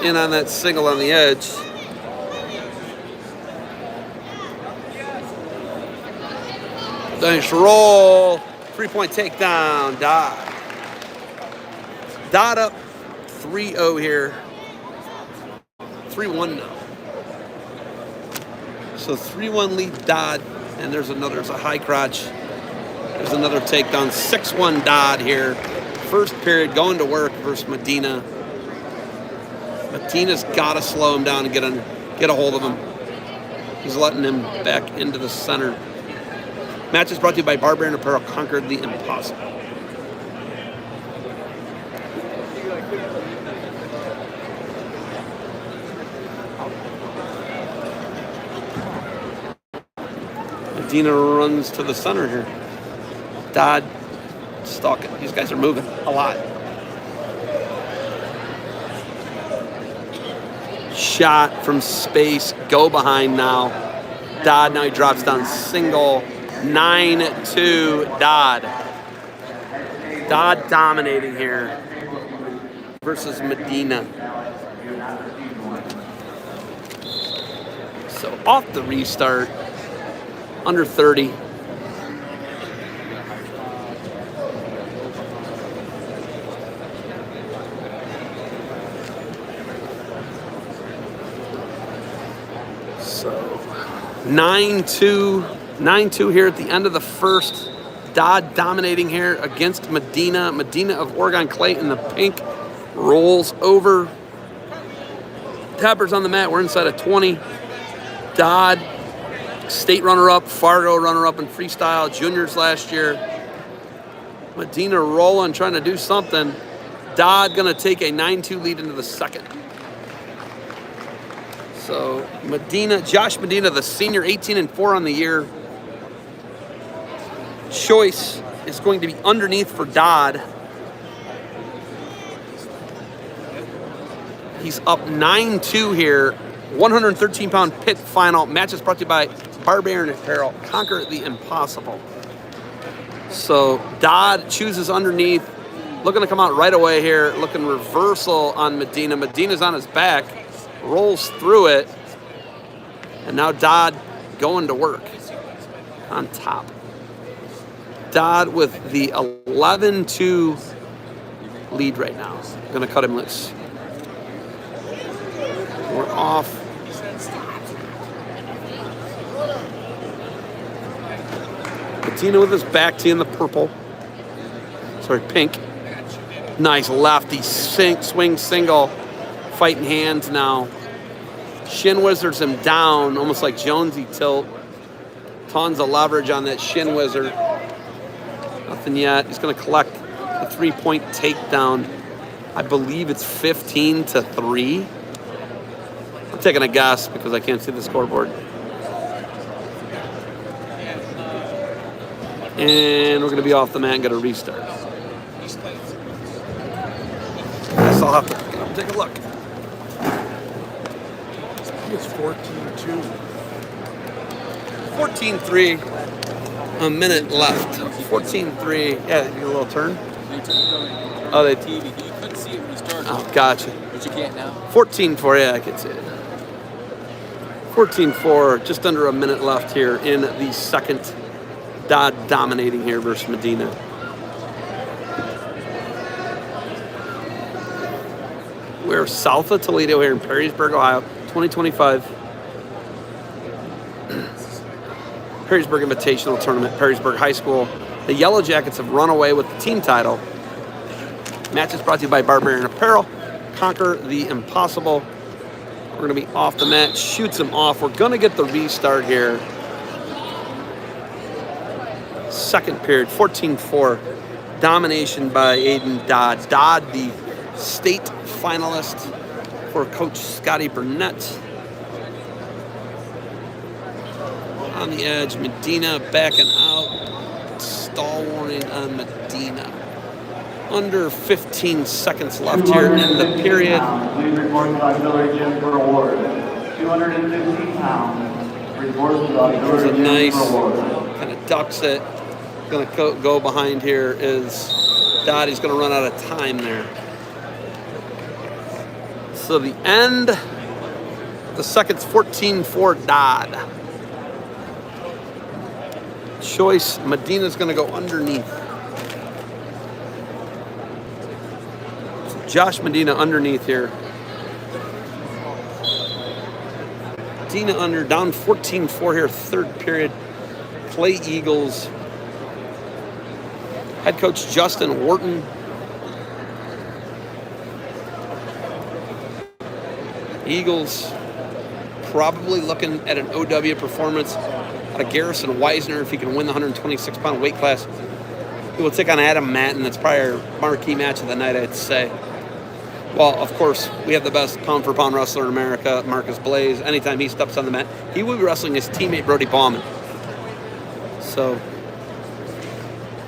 In on that single on the edge. Nice roll. 3-point takedown, Dodd. Dodd up 3-0 here. 3-1 now. So 3-1 lead Dodd, and there's a high crotch. There's another takedown. 6-1 Dodd here. First period going to work versus Medina. Medina's got to slow him down and get a hold of him. He's letting him back into the center. Match is brought to you by Barbarian Apparel, Conquered the Impossible. Medina runs to the center here. Dodd stalking. These guys are moving a lot. Shot from space. Go behind now. Dodd now he drops down single. 9-2 Dodd. Dodd dominating here versus Medina. So off the restart. Under 30. So 9-2 here at the end of the first. Dodd dominating here against Medina. Medina of Oregon Clay in the pink rolls over. Tappers on the mat. We're inside of 20. Dodd, state runner-up, Fargo runner-up in freestyle, juniors last year. Medina rolling, trying to do something. Dodd going to take a 9-2 lead into the second. So Medina, Josh Medina, the senior, 18-4 on the year. Choice is going to be underneath for Dodd. He's up 9-2 here. 113-pound pit final. Match is brought to you by Barbarian Apparel. Conquer the impossible. So Dodd chooses underneath. Looking to come out right away here. Looking reversal on Medina. Medina's on his back. Rolls through it. And now Dodd going to work on top. Dodd with the 11-2 lead right now. Going to cut him loose. We're off. Medina with his back tee in the purple. Sorry, pink. Nice lefty swing single. Fighting hands now. Shin wizards him down, almost like Jonesy tilt. Tons of leverage on that shin wizard. Nothing yet. He's going to collect the 3-point takedown. I believe it's 15-3. I'm taking a guess because I can't see the scoreboard. And we're going to be off the mat and get a restart. Guess I'll have to pick it up and take a look. It's 14-2. 14-3. A minute left. 14-3. Yeah, you get a little turn. Oh, they TV. You couldn't see it when you started. Oh, gotcha. But you can't now. 14-4, yeah, I can see it. 14-4, just under a minute left here in the second. Dodd dominating here versus Medina. We're south of Toledo here in Perrysburg, Ohio, 2025. Perrysburg Invitational Tournament, Perrysburg High School. The Yellow Jackets have run away with the team title. Match is brought to you by Barbarian Apparel. Conquer the impossible. We're going to be off the mat. Shoots them off. We're going to get the restart here. Second period, 14-4. Domination by Aiden Dodd. Dodd, the state finalist for Coach Scotty Burnett. On the edge, Medina backing out. Stall warning on Medina. Under 15 seconds left here in the period. Please report to auxiliary gym for award. 215 pounds. Report to There's auxiliary a gym nice, for award. kind of ducks it. Going to go behind here is Dodd. He's going to run out of time there. So the end, the second's 14-4 Dodd. Choice, Medina's going to go underneath. So Josh Medina underneath here. Medina under, down 14-4 here, third period. Clay Eagles. Head coach Justin Wharton. Eagles probably looking at an OW performance out of Garrison Weisner if he can win the 126-pound weight class. He will take on Adam Matten. That's probably our marquee match of the night, I'd say. Well, of course, we have the best pound-for-pound wrestler in America, Marcus Blaze. Anytime he steps on the mat, he will be wrestling his teammate, Brody Bauman. So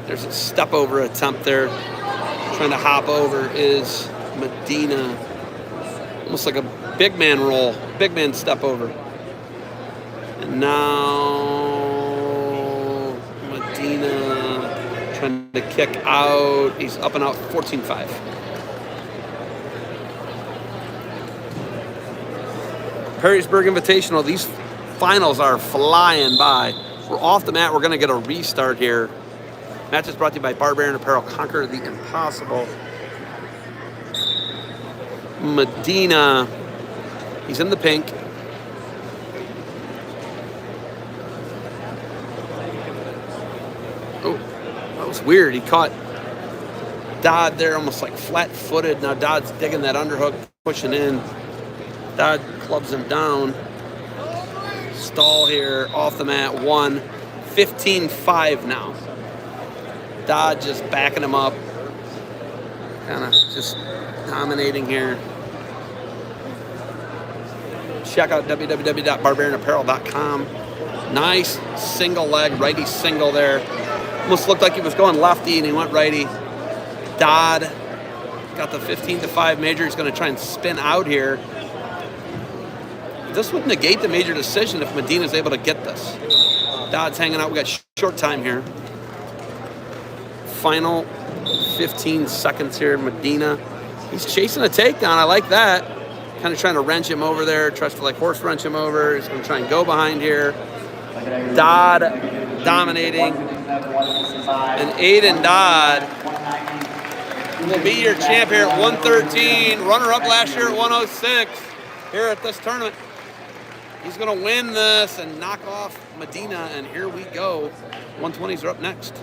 there's a step-over attempt there. Trying to hop over is Medina. Almost like a big man roll, big man step over. And now Medina trying to kick out. He's up and out, 14-5. Perrysburg Invitational, these finals are flying by. We're off the mat. We're going to get a restart here. Match is brought to you by Barbarian Apparel. Conquer the impossible. Medina, he's in the pink. Oh, that was weird. He caught Dodd there almost like flat-footed. Now Dodd's digging that underhook, pushing in. Dodd clubs him down. Stall here, off the mat, 1. 15-5 now. Dodd just backing him up. Kind of just dominating here. Check out www.barbarianapparel.com. Nice single leg, righty single there. Almost looked like he was going lefty and he went righty. Dodd got the 15-5 major. He's going to try and spin out here. This would negate the major decision if Medina's able to get this. Dodd's hanging out. We got short time here. Final 15 seconds here. Medina, he's chasing a takedown. I like that. Kind of trying to wrench him over there. Tries to like horse wrench him over. He's going to try and go behind here. Dodd dominating. And Aiden Dodd will be your champ here at 113. Runner-up last year at 106 here at this tournament. He's going to win this and knock off Medina, and here we go. 120s are up next.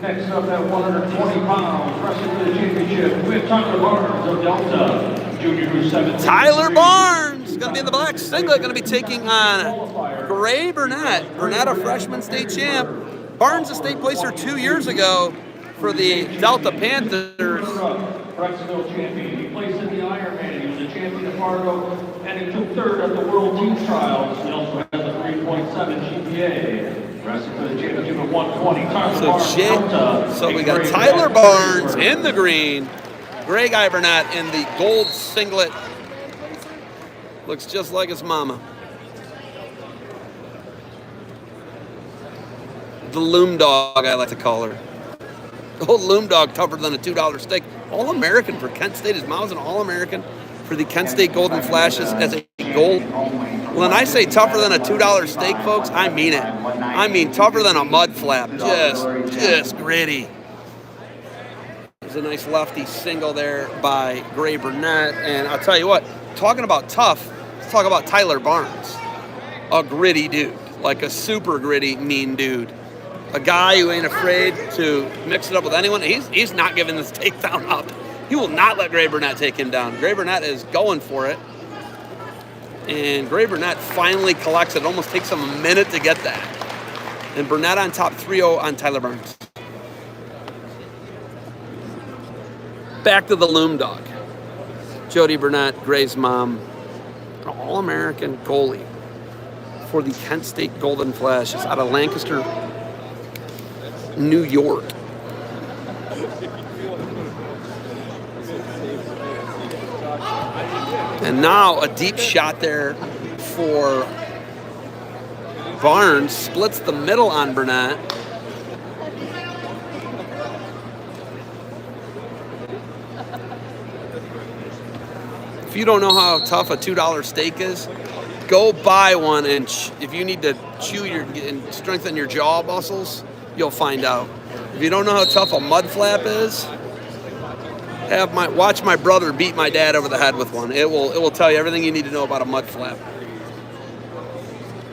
Next up at 120 pounds, wrestling for the championship with Tyler Barnes of Delta, Junior 17. Tyler Barnes going to be in the black singlet, going to be taking on Gray Burnett. Burnett, a freshman state champ. Barnes, a state placer 2 years ago for the Delta Panthers. Brexville champion. He placed in the Ironman. He was a champion of Fargo, and he took third at the World Team Trials. He also has a 3.7 GPA. Wrestling for the championship at 120. Tyler Barnes So we got Greg Tyler Burnett. Barnes in the green, Greg Burnett in the gold singlet. Looks just like his mama. The loom dog, I like to call her. Old loom dog, tougher than a $2 steak. All-American for Kent State. His mom's an All-American for the Kent State Golden Flashes as a gold. When I say tougher than a $2 steak, folks, I mean it. I mean tougher than a mud flap. Just gritty. There's a nice lefty single there by Gray Burnett. And I'll tell you what, talking about tough, let's talk about Tyler Barnes. A gritty dude, like a super gritty, mean dude. A guy who ain't afraid to mix it up with anyone. He's not giving this takedown up. He will not let Gray Burnett take him down. Gray Burnett is going for it. And Gray Burnett finally collects it. It almost takes him a minute to get that. And Burnett on top 3-0 on Tyler Barnes. Back to the loom dog. Jody Burnett, Gray's mom, an All-American goalie for the Kent State Golden Flashes out of Lancaster, New York. And now a deep shot there for Barnes. Splits the middle on Burnett. If you don't know how tough a $2 steak is, go buy one, and if you need to chew and strengthen your jaw muscles, you'll find out. If you don't know how tough a mud flap is, watch my brother beat my dad over the head with one. It will tell you everything you need to know about a mud flap.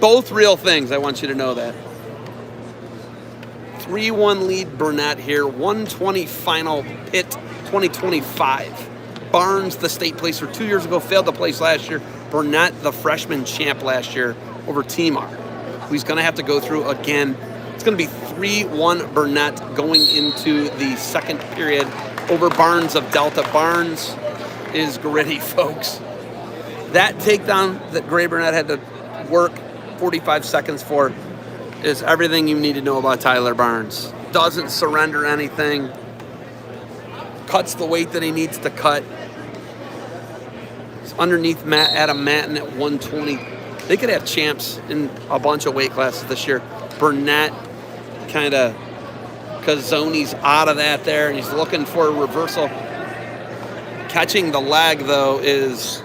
Both real things, I want you to know that. 3-1 lead Burnett here, 120 final pit 2025. Barnes, the state placer 2 years ago, failed to place last year. Burnett, the freshman champ last year over Timar, who he's going to have to go through again. It's going to be 3-1 Burnett going into the second period over Barnes of Delta. Barnes is gritty, folks. That takedown that Gray Burnett had to work 45 seconds for is everything you need to know about Tyler Barnes. Doesn't surrender anything. Cuts the weight that he needs to cut. It's underneath Adam Matten at 120. They could have champs in a bunch of weight classes this year. Burnett kind of, Cazzoni's out of that there, and he's looking for a reversal. Catching the lag, though, is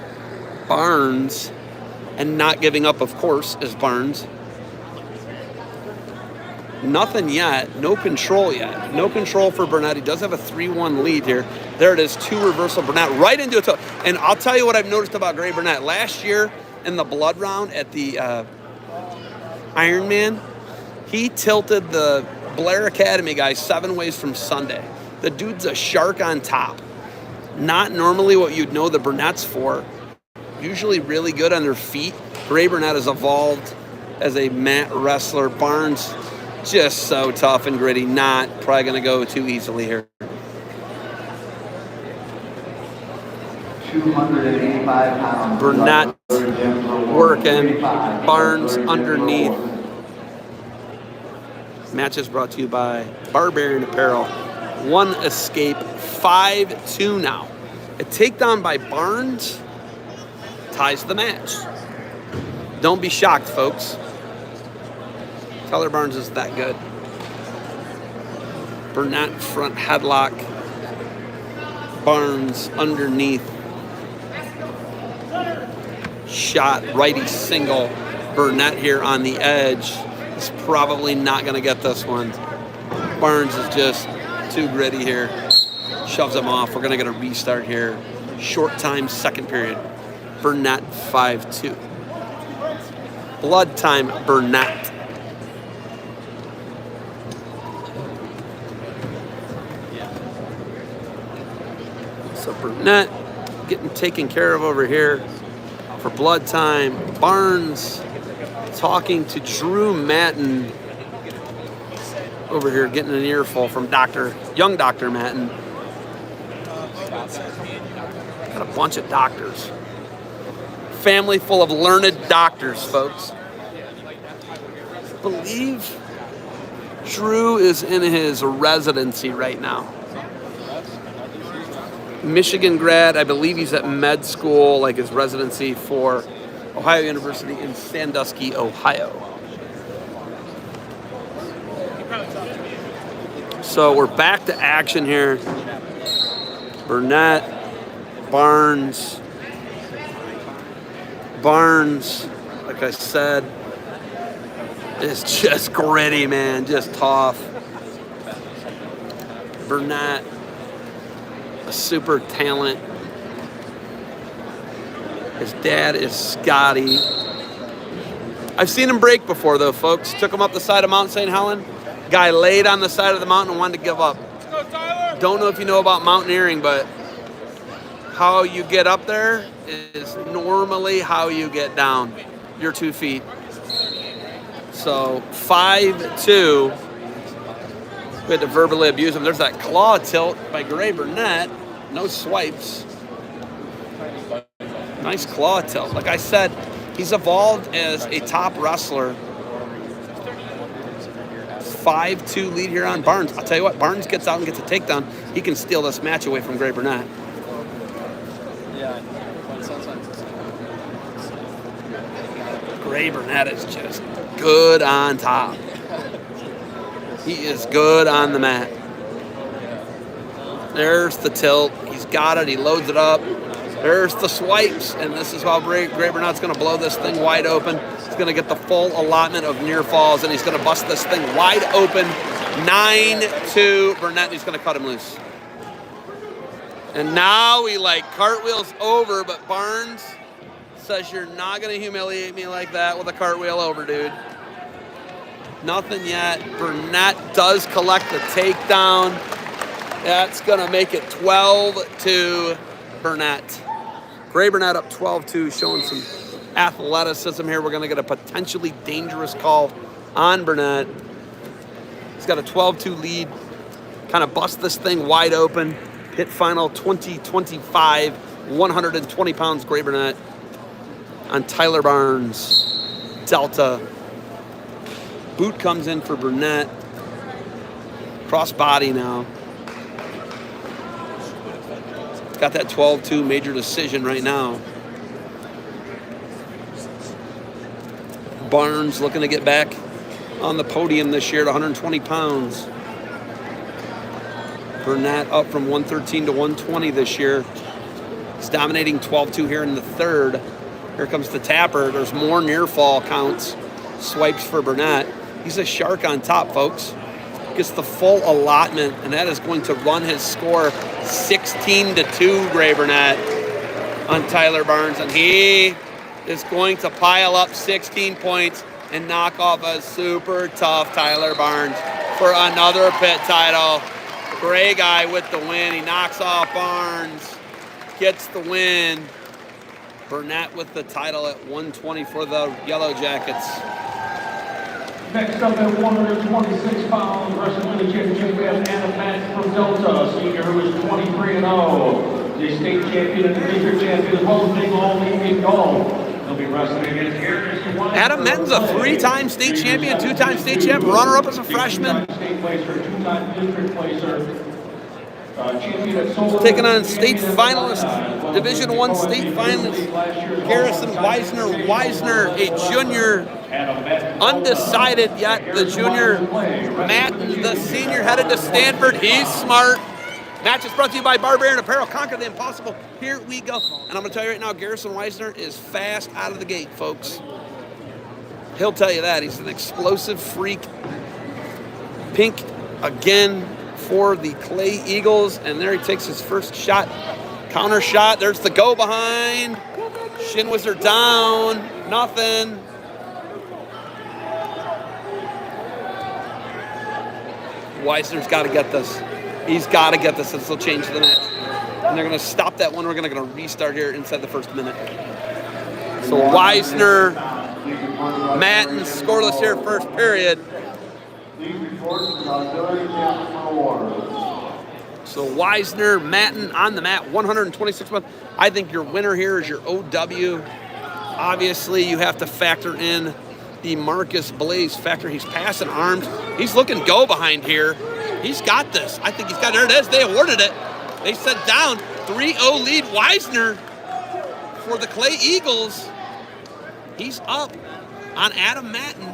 Barnes, and not giving up, of course, is Barnes. Nothing yet. No control yet. No control for Burnett. He does have a 3-1 lead here. There it is, 2 reversal. Burnett right into it. And I'll tell you what I've noticed about Gray Burnett. Last year in the blood round at the Ironman, he tilted the Blair Academy guy 7 ways from Sunday. The dude's a shark on top. Not normally what you'd know the Burnett's for. Usually really good on their feet. Gray Burnett has evolved as a mat wrestler. Barnes just so tough and gritty. Not probably going to go too easily here. 285 pounds. Burnett working. Barnes underneath. Match is brought to you by Barbarian Apparel. 1 escape, 5-2 now. A takedown by Barnes ties the match. Don't be shocked, folks. Tyler Barnes is that good. Burnett front headlock. Barnes underneath. Shot, righty single. Burnett here on the edge. He's probably not going to get this one. Barnes is just too gritty here. Shoves him off. We're going to get a restart here. Short time, second period. Burnett 5-2. Blood time, Burnett. So Burnett getting taken care of over here for blood time. Barnes talking to Drew Matten over here, getting an earful from young Dr. Matten. Got a bunch of doctors. Family full of learned doctors, folks. I believe Drew is in his residency right now. Michigan grad, I believe he's at med school, like his residency for Ohio University in Sandusky, Ohio. So we're back to action here. Burnett, Barnes, like I said, is just gritty, man, just tough. Burnett, a super talent. His dad is Scotty. I've seen him break before, though, folks. Took him up the side of Mount St. Helen. Guy laid on the side of the mountain and wanted to give up. Don't know if you know about mountaineering, but how you get up there is normally how you get down. Your 2 feet. So 5'2". We had to verbally abuse him. There's that claw tilt by Gray Burnett. No swipes. Nice claw tilt. Like I said, he's evolved as a top wrestler. 5'2" lead here on Barnes. I'll tell you what, Barnes gets out and gets a takedown. He can steal this match away from Gray Burnett. Gray Burnett is just good on top. He is good on the mat. There's the tilt. He's got it. He loads it up. There's the swipes. And this is how Gray Burnett's going to blow this thing wide open. He's going to get the full allotment of near falls, and he's going to bust this thing wide open. 9-2 Burnett, and he's going to cut him loose. And now he cartwheels over, but Barnes says, you're not going to humiliate me like that with a cartwheel over, dude. Nothing yet. Burnett does collect the takedown. That's going to make it 12-2 Burnett. Gray Burnett up 12-2, showing some athleticism here. We're going to get a potentially dangerous call on Burnett. He's got a 12-2 lead. Kind of bust this thing wide open. Hit final 20-25, 120 pounds Gray Burnett on Tyler Barnes. Delta. Boot comes in for Burnett. Cross body now. Got that 12-2 major decision right now. Barnes looking to get back on the podium this year at 120 pounds. Burnett up from 113 to 120 this year. He's dominating 12-2 here in the third. Here comes the tapper. There's more near fall counts. Swipes for Burnett. He's a shark on top, folks. Gets the full allotment, and that is going to run his score 16-2, Gray Burnett on Tyler Barnes. And he is going to pile up 16 points and knock off a super tough Tyler Barnes for another pit title. Gray guy with the win. He knocks off Barnes, gets the win. Burnett with the title at 120 for the Yellow Jackets. Next up at 126 pounds, wrestling championship, we have Anna Matt from Delta, senior, who is 23-0. The state champion and the district champion, as well as being all-league in golf. They'll be wrestling against Adam Men's a 3-time state champion, 2-time state champ, runner-up as a freshman. 2-time state placer, 2-time district placer. Taking on state finalist, Division I state finalist, Garrison Weisner. Weisner, a junior, undecided yet. The junior, Matt, the senior, headed to Stanford. He's smart. Match is brought to you by Barbarian Apparel. Conquer the impossible. Here we go. And I'm going to tell you right now, Garrison Weisner is fast out of the gate, folks. He'll tell you that. He's an explosive freak. Pink again for the Clay Eagles, and there he takes his first shot. Counter shot. There's the go behind. Shin Wizard down. Nothing. Weisner's got to get this. He's got to get this. This will change the match. And they're going to stop that one. We're going to restart here inside the first minute. So Weisner, Matten scoreless here first period. So Weisner, Matten on the mat, 126 pounds. I think your winner here is your OW. Obviously, you have to factor in DeMarcus Blaze Factor. He's passing armed. He's looking go behind here. He's got this. I think he's got, there it is. They awarded it. They set down 3-0 lead Wisner for the Clay Eagles. He's up on Adam Matten.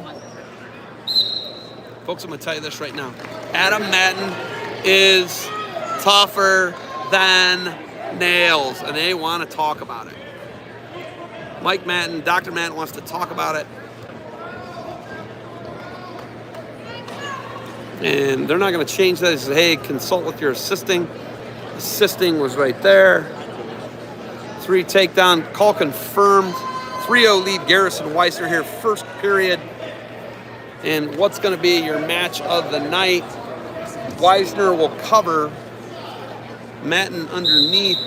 Folks, I'm going to tell you this right now. Adam Matten is tougher than nails, and they want to talk about it. Mike Matten, Dr. Matten wants to talk about it. And they're not going to change that. He says, hey, consult with your assisting. Assisting was right there. 3 takedown, call confirmed. 3-0 lead Garrison Weissner here, first period. And what's going to be your match of the night? Weissner will cover. Matten underneath.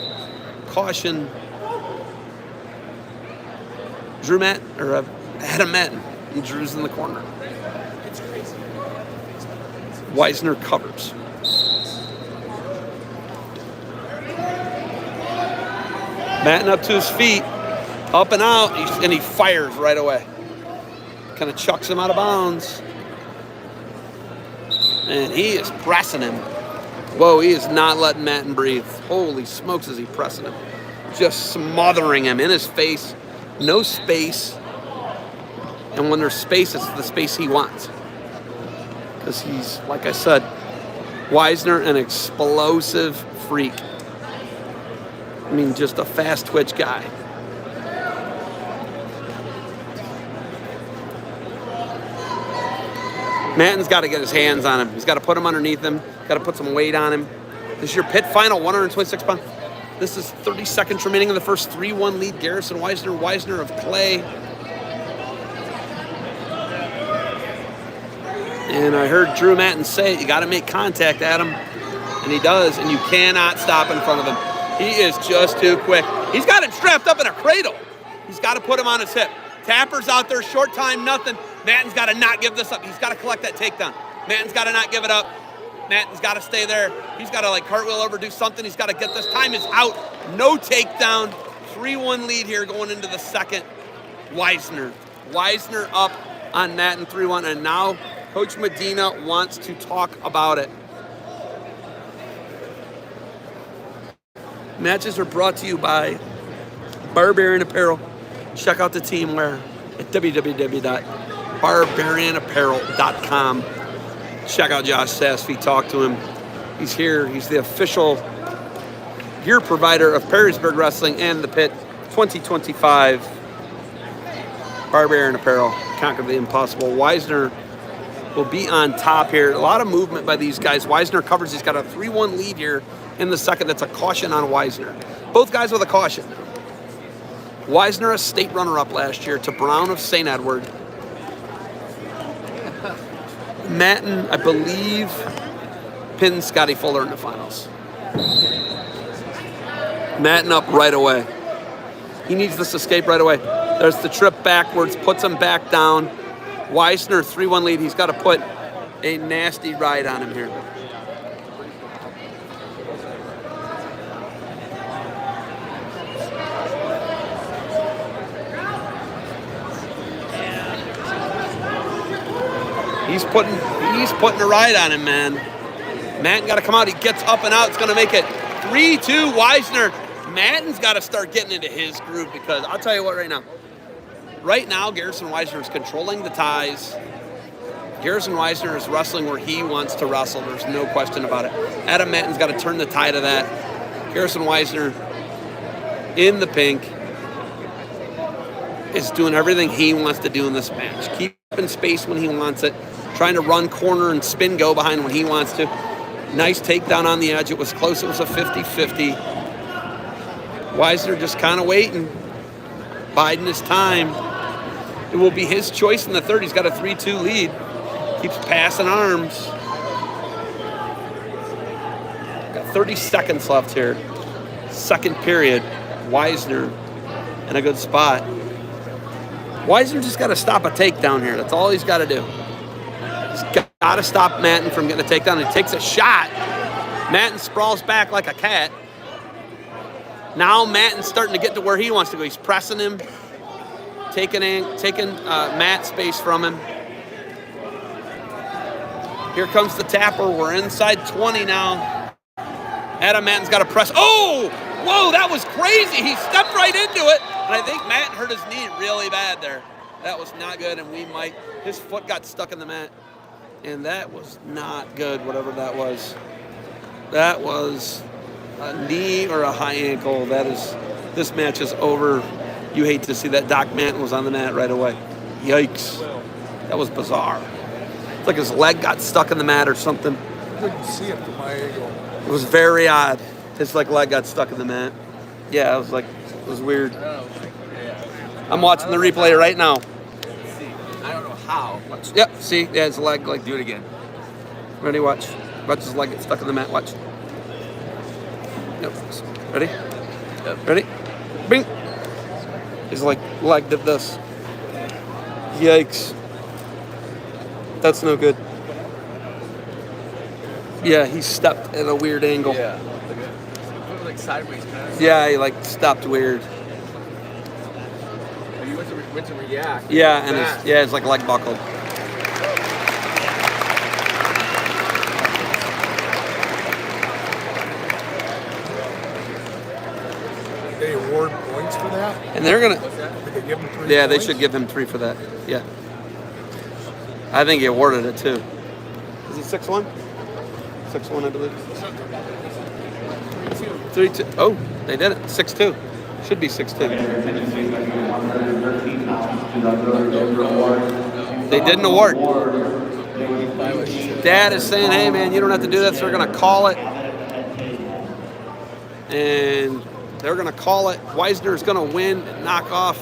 Caution. Adam Matten. And Drew's in the corner. Weissner covers. Matten up to his feet, up and out, and he fires right away. Kind of chucks him out of bounds. And he is pressing him. Whoa, he is not letting Matten breathe. Holy smokes, is he pressing him. Just smothering him in his face. No space. And when there's space, it's the space he wants. Because he's, like I said, Weissner, an explosive freak. I mean, just a fast twitch guy. Matten's got to get his hands on him. He's got to put him underneath him. Got to put some weight on him. This is your pit final, 126 pounds. This is 30 seconds remaining in the first. 3-1 lead, Garrison Weissner. Weissner of Clay. And I heard Drew Matten say, you got to make contact, Adam. And he does, and you cannot stop in front of him. He is just too quick. He's got him strapped up in a cradle. He's got to put him on his hip. Tapper's out there, short time, nothing. Matten's got to not give this up. He's got to collect that takedown. Matten's got to not give it up. Matten's got to stay there. He's got to cartwheel over, do something. He's got to get this. Time is out. No takedown. 3-1 lead here going into the second. Weissner up on Matten, 3-1. And now Coach Medina wants to talk about it. Matches are brought to you by Barbarian Apparel. Check out the team wear at www.barbarianapparel.com. Check out Josh Sassfee. Talk to him. He's here. He's the official gear provider of Perrysburg Wrestling and the Pit 2025. Barbarian Apparel. Conquer the impossible. Weissner will be on top here. A lot of movement by these guys. Weissner covers. He's got a 3-1 lead here in the second. That's a caution on Weissner. Both guys with a caution. Weissner, a state runner-up last year to Brown of St. Edward. Matten, I believe, pinned Scotty Fuller in the finals. Matten up right away. He needs this escape right away. There's the trip backwards, puts him back down. Weissner, 3-1 lead. He's got to put a nasty ride on him here. He's putting a ride on him, man. Matten got to come out. He gets up and out. It's going to make it 3-2 Weissner. Matten's got to start getting into his groove because I'll tell you what right now. Right now, Garrison Weissner is controlling the ties. Garrison Weissner is wrestling where he wants to wrestle. There's no question about it. Adam Matten's got to turn the tide of that. Garrison Weissner in the pink is doing everything he wants to do in this match. Keeping space when he wants it. Trying to run corner and spin go behind when he wants to. Nice takedown on the edge. It was close. It was a 50-50. Weissner just kind of waiting. Biding his time. It will be his choice in the third. He's got a 3-2 lead. Keeps passing arms. Got 30 seconds left here. Second period. Weissner in a good spot. Weissner just got to stop a takedown here. That's all he's got to do. He's got to stop Matten from getting a takedown. He takes a shot. Matten sprawls back like a cat. Now Matten's starting to get to where he wants to go. He's pressing him. taking mat space from him. Here comes the tapper. We're inside 20 now. Adam Matten's got to press. Oh! Whoa, that was crazy. He stepped right into it. And I think Matten hurt his knee really bad there. That was not good, and his foot got stuck in the mat. And that was not good, whatever that was. That was a knee or a high ankle. This match is over. You hate to see that. Doc Matten was on the mat right away. Yikes. That was bizarre. It's like his leg got stuck in the mat or something. I couldn't see it from my angle. It was very odd. His leg got stuck in the mat. Yeah, it was weird. I'm watching the replay right now. I don't know how. Yep, see, yeah, his leg, Do it again. ready, watch. Watch his leg get stuck in the mat, watch. Yep, ready? Yep. Ready? Bing! His leg did this. Yikes. That's no good. Yeah, he stepped at a weird angle. Yeah. Like sideways kind of. Yeah, he stopped weird. He went to react. Yeah, and his leg buckled. They award points for that? And they're gonna. They give him 3 Yeah, they points? should give him 3 for that. Yeah. I think he awarded it too. Is it 6-1? 6-1, I believe. 3-2. Oh, they did it. 6-2. Should be 6-2. They did an award. Dad is saying, hey man, you don't have to do this. They're going to call it. And they're going to call it. Weisner's going to win and knock off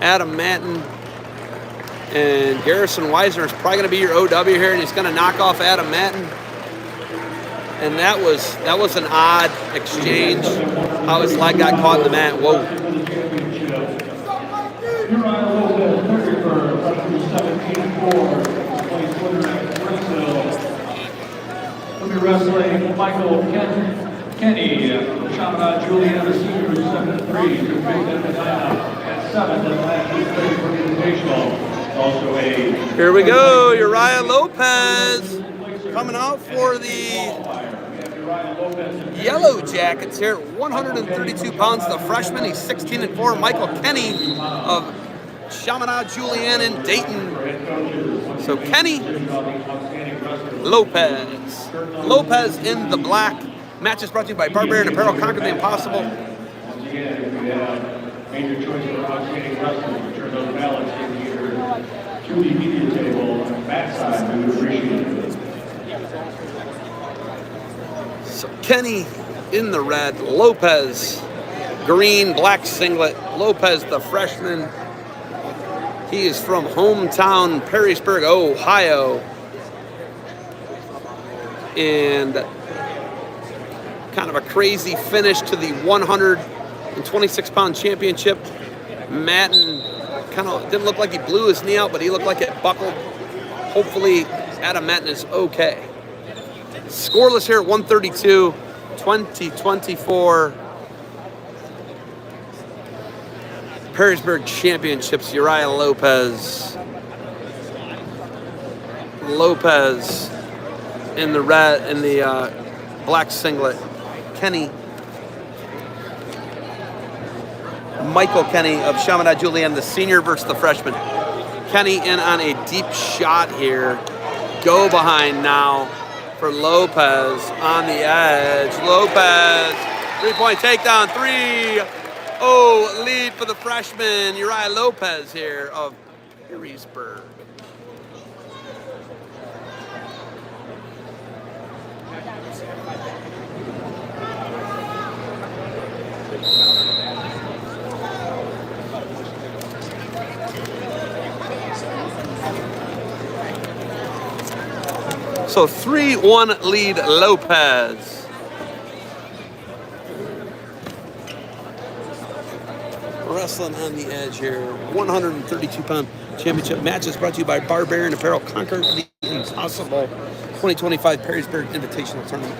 Adam Matten. And Garrison Weisner is probably going to be your OW here, and he's going to knock off Adam Matten. And that was an odd exchange. How his leg got caught in the mat. Whoa. We'll be wrestling Michael Kenny from Chaminade Julian, the senior, 7-3, to make that at 7 in last week's Invitational. Also Here we go, Uriah Lopez coming out for the Yellow Jackets here, 132 pounds, the freshman. He's 16-4. Michael Kenny of Chaminade Julian in Dayton. So Kenny, Lopez. Lopez in the black. Match is brought to you by Barbarian Apparel. Conquer the impossible. Once again, if we have major choice for outstanding wrestling, return those ballots into your 2D media table on the backside. We would appreciate it. So Kenny in the red, Lopez green, black singlet. Lopez, the freshman. He is from hometown Perrysburg, Ohio. And kind of a crazy finish to the 126-pound championship. Matten kind of didn't look like he blew his knee out, but he looked like it buckled. Hopefully, Adam Matten is okay. Scoreless here at 132, 2024 Perrysburg Championships. Uriah Lopez. Lopez in the red, in the black singlet. Kenny. Michael Kenny of Chaminade Julian, the senior versus the freshman. Kenny in on a deep shot here. Go behind now for Lopez on the edge. Lopez, 3-point takedown, 3-0 lead for the freshman, Uriah Lopez here of Perrysburg. So 3-1 lead Lopez. Wrestling on the edge here. 132-pound championship match is brought to you by Barbarian Apparel. Conquer the impossible. 2025 Perrysburg Invitational Tournament.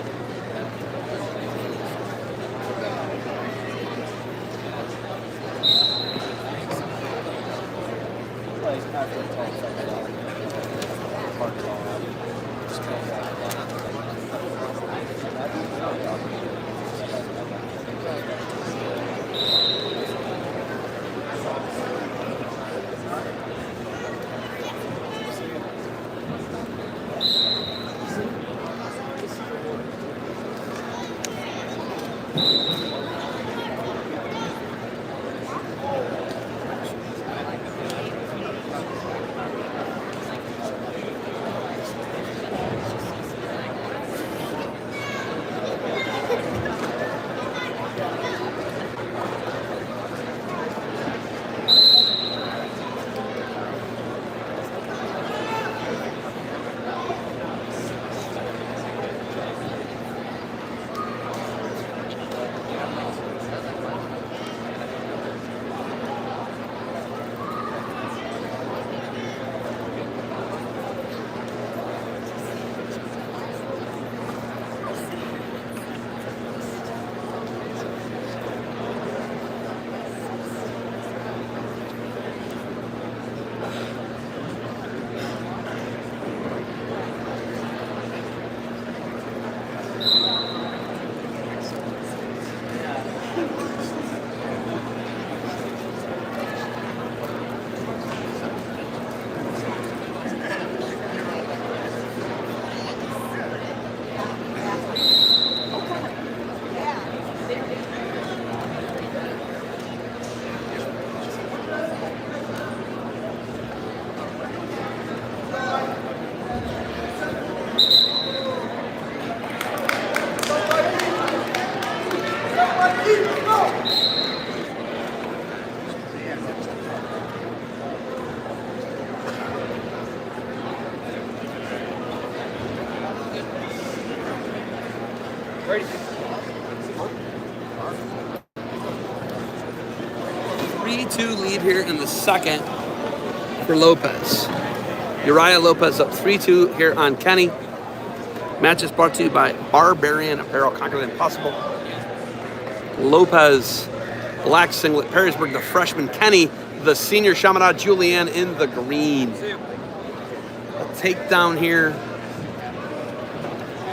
Ready? 3-2 lead here in the second for Lopez. Uriah Lopez up 3-2 here on Kenny. Match is brought to you by Barbarian Apparel, Conquer the Impossible. Lopez, black singlet, Perrysburg, the freshman. Kenny, the senior. Chaminade Julianne in the green. A takedown here.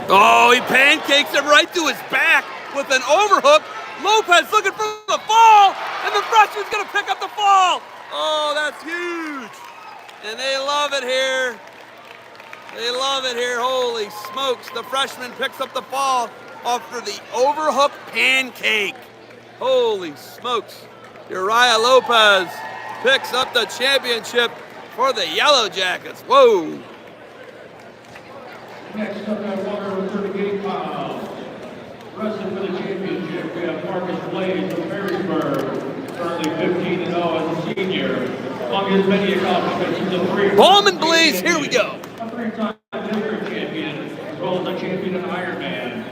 Oh, he pancakes him right to his back with an overhook. Lopez looking for the fall, and the freshman's gonna pick up the fall. Oh, that's huge. And they love it here. They love it here. Holy smokes. The freshman picks up the fall after the overhook pancake. Holy smokes. Uriah Lopez picks up the championship for the Yellow Jackets. Whoa. Next up at 138 pounds, wrestling for the championship, we have Marcus Blaze of Perrysburg, currently 15-0 as a senior. Among his many accomplishments, he's a three-time Ballman Blaze, here we go. A three-time district champion, as well as a champion in Ironman.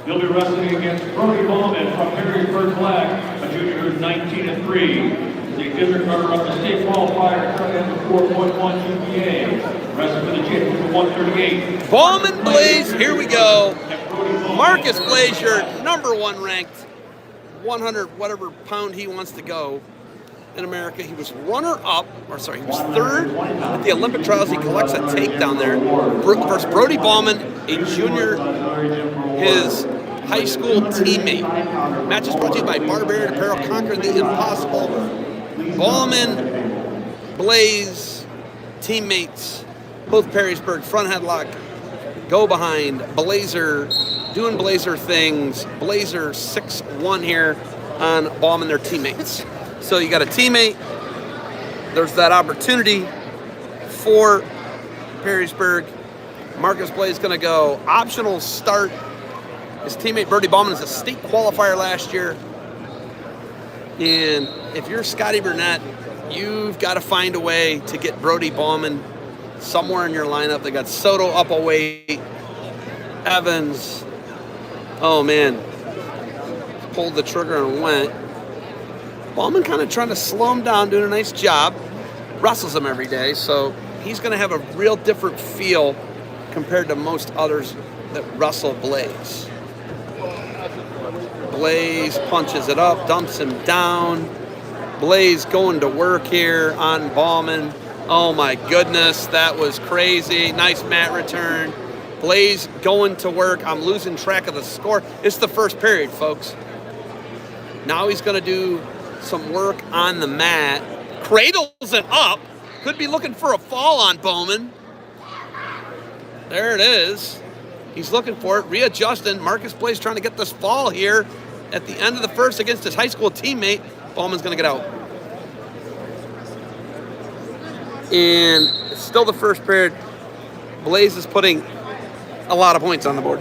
He'll be wrestling against Brody Ballman from Perrysburg Black, a junior who's 19-3. The district runner-up to state qualifier, currently has a 4.1 GPA. Wrestling for the championship 138. Ballman Blaze, here we go. Marcus Blaze, your number one ranked 100 whatever pound he wants to go in America. He was runner-up, or sorry, he was third at the Olympic trials. He collects a takedown there versus Brody Ballman, a junior, his high school teammate. Match is brought to you by Barbarian Apparel, Conquer the Impossible. Ballman, Blaze, teammates, both Perrysburg, front headlock, go behind, Blazer, doing Blazer things, Blazer 6-1 here on Ballman, their teammates. So you got a teammate, there's that opportunity for Perrysburg. Marcus Blaze gonna go optional start. His teammate Brody Ballman is a state qualifier last year. And if you're Scotty Burnett, you've got to find a way to get Brody Ballman somewhere in your lineup. They got Soto up a weight, Evans. Oh man, pulled the trigger and went. Ballman kind of trying to slow him down, doing a nice job. Wrestles him every day, so he's going to have a real different feel compared to most others that wrestle Blaze. Blaze punches it up, dumps him down. Blaze going to work here on Ballman. Oh my goodness, that was crazy. Nice mat return. Blaze going to work. I'm losing track of the score. It's the first period, folks. Now he's going to do some work on the mat. Cradles it up. Could be looking for a fall on Bowman. There it is. He's looking for it, readjusting. Marcus Blaze trying to get this fall here at the end of the first against his high school teammate. Bowman's going to get out. And it's still the first period. Blaze is putting a lot of points on the board.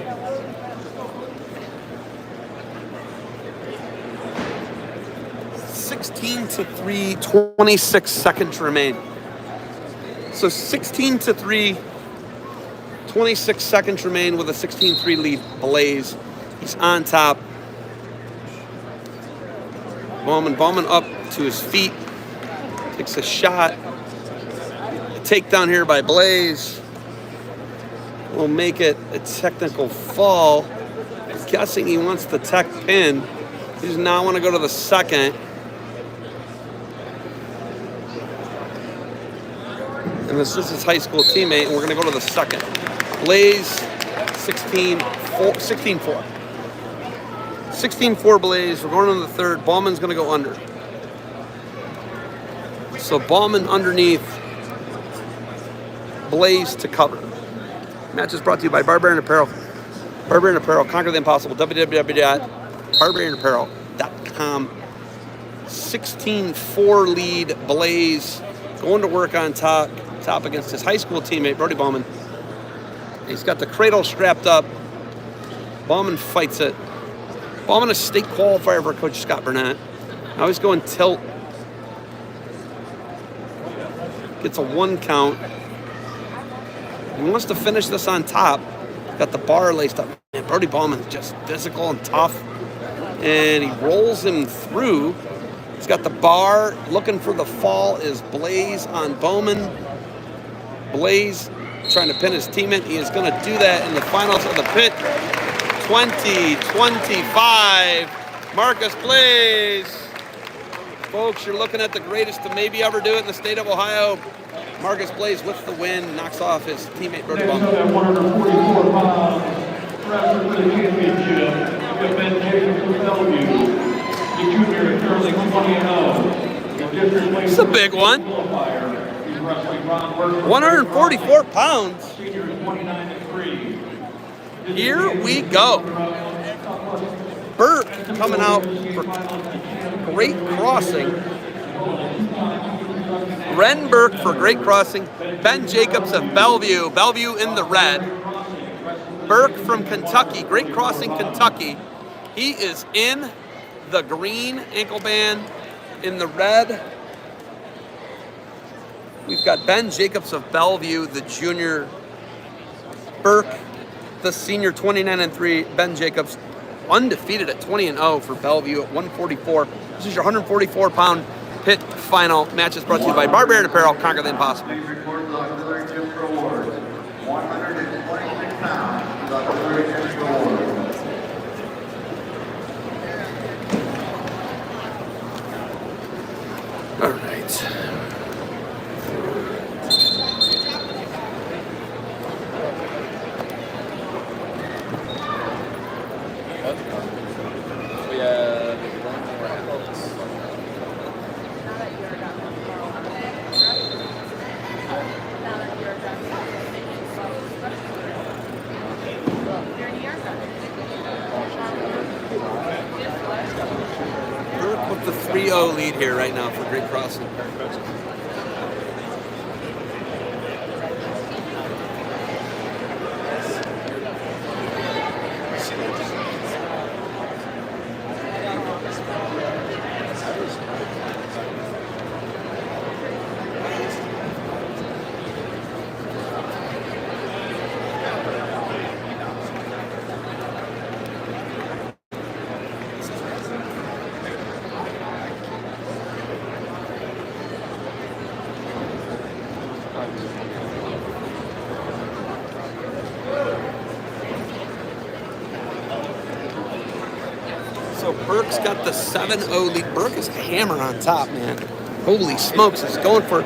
(16-3), 26 seconds remain. So 16-3, 26 seconds remain with a 16-3 lead. Blaze, he's on top. Bowman up to his feet, takes a shot. Takedown here by Blaze will make it a technical fall. I'm guessing he wants the tech pin. He does not want to go to the second. And this is his high school teammate, and we're going to go to the second. Blaze, 16-4. 16-4 Blaze. We're going to the third. Ballman's going to go under. So Ballman underneath. Blaze to cover. Match is brought to you by Barbarian Apparel. Barbarian Apparel, conquer the impossible. www.barbarianapparel.com. 16-4 lead. Blaze going to work on top against his high school teammate, Brody Bowman. He's got the cradle strapped up. Bowman fights it. Bowman a state qualifier for Coach Scott Burnett. Now he's going tilt. Gets a 1 count. He wants to finish this on top. Got the bar laced up. Man, Brody Bowman's just physical and tough. And he rolls him through. He's got the bar. Looking for the fall is Blaze on Bowman. Blaze trying to pin his teammate. He is going to do that in the finals of the pit. 20-25. Marcus Blaze. Folks, you're looking at the greatest to maybe ever do it in the state of Ohio. Marcus Blaze with the win, knocks off his teammate Brody Bowman. Next at 144 pounds, wrestling for the championship, we have Ben Jacobs of Bellevue, the junior currently 20-0. It's a big one. 144 pounds. Senior 29-3. Here we go. Burke coming out for Great Crossing. Ren Burke for Great Crossing. Ben Jacobs of Bellevue. Bellevue in the red. Burke from Kentucky. Great Crossing, Kentucky. He is in the green ankle band in the red. We've got Ben Jacobs of Bellevue, the junior. Burke, the senior, 29-3. Ben Jacobs, undefeated at 20-0 for Bellevue at 144. This is your 144-pound pit final. Match is brought to you by Barbarian Apparel. Conquer the impossible. 126 pounds, the auxiliary gym award. All right. With the 3-0 lead here right now for Great Crossing. Burke's got the 7-0 lead. Burke is a hammer on top, man. Holy smokes, he's going for...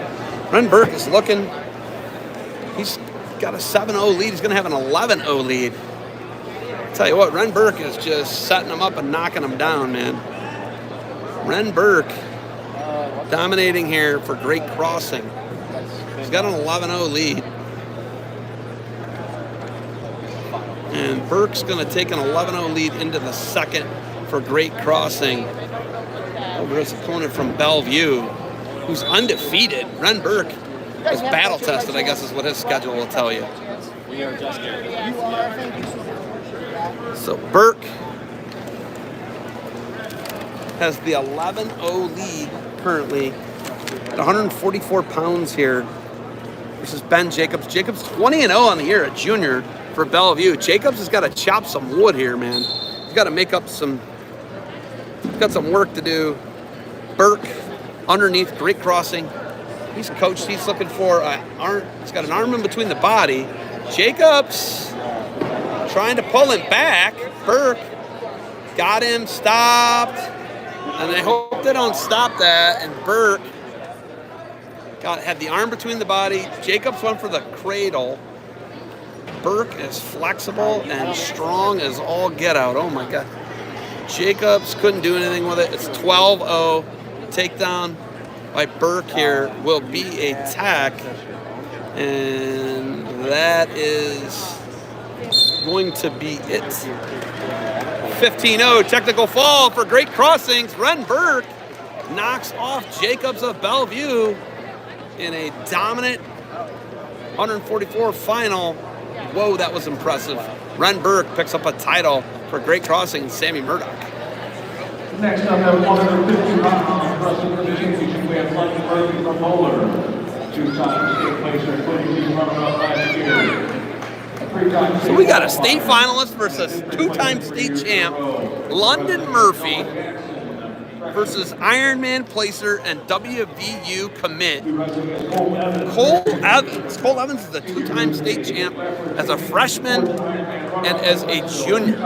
Ren Burke is looking... He's got a 7-0 lead. He's going to have an 11-0 lead. Tell you what, Ren Burke is just setting him up and knocking him down, man. Ren Burke dominating here for Great Crossing. He's got an 11-0 lead. And Burke's going to take an 11-0 lead into the second for Great Crossing over his opponent from Bellevue, who's undefeated. Ren Burke is battle tested, I guess is what his schedule will tell you. So Burke has the 11-0 lead currently at 144 pounds here versus Ben Jacobs. Jacobs 20-0 on the year at junior for Bellevue. Jacobs has got to chop some wood here, man. He's got to make up some, got some work to do. Burke underneath, Great Crossing. He's coached, he's looking for an arm, he's got an arm in between the body. Jacobs trying to pull him back. Burke got him, stopped. And I hope they don't stop that. And Burke had the arm between the body. Jacobs went for the cradle. Burke is flexible and strong as all get out. Oh my God. Jacobs couldn't do anything with it. It's 12-0. Takedown by Burke here will be a tack. And that is going to be it. 15-0, technical fall for Great Crossings. Ren Burke knocks off Jacobs of Bellevue in a dominant 144 final. Whoa, that was impressive. Ren Burke picks up a title for Great Crossings, Sammy Murdoch. Next up at 150 pounds, wrestling for the championship, we have London Murphy from Moeller. Two-time state placer, including the runner-up last year. So we got a state finalist versus two-time state champ, London Murphy, versus Ironman placer and WVU commit, Cole Evans. Cole Evans is a two-time state champ as a freshman and as a junior.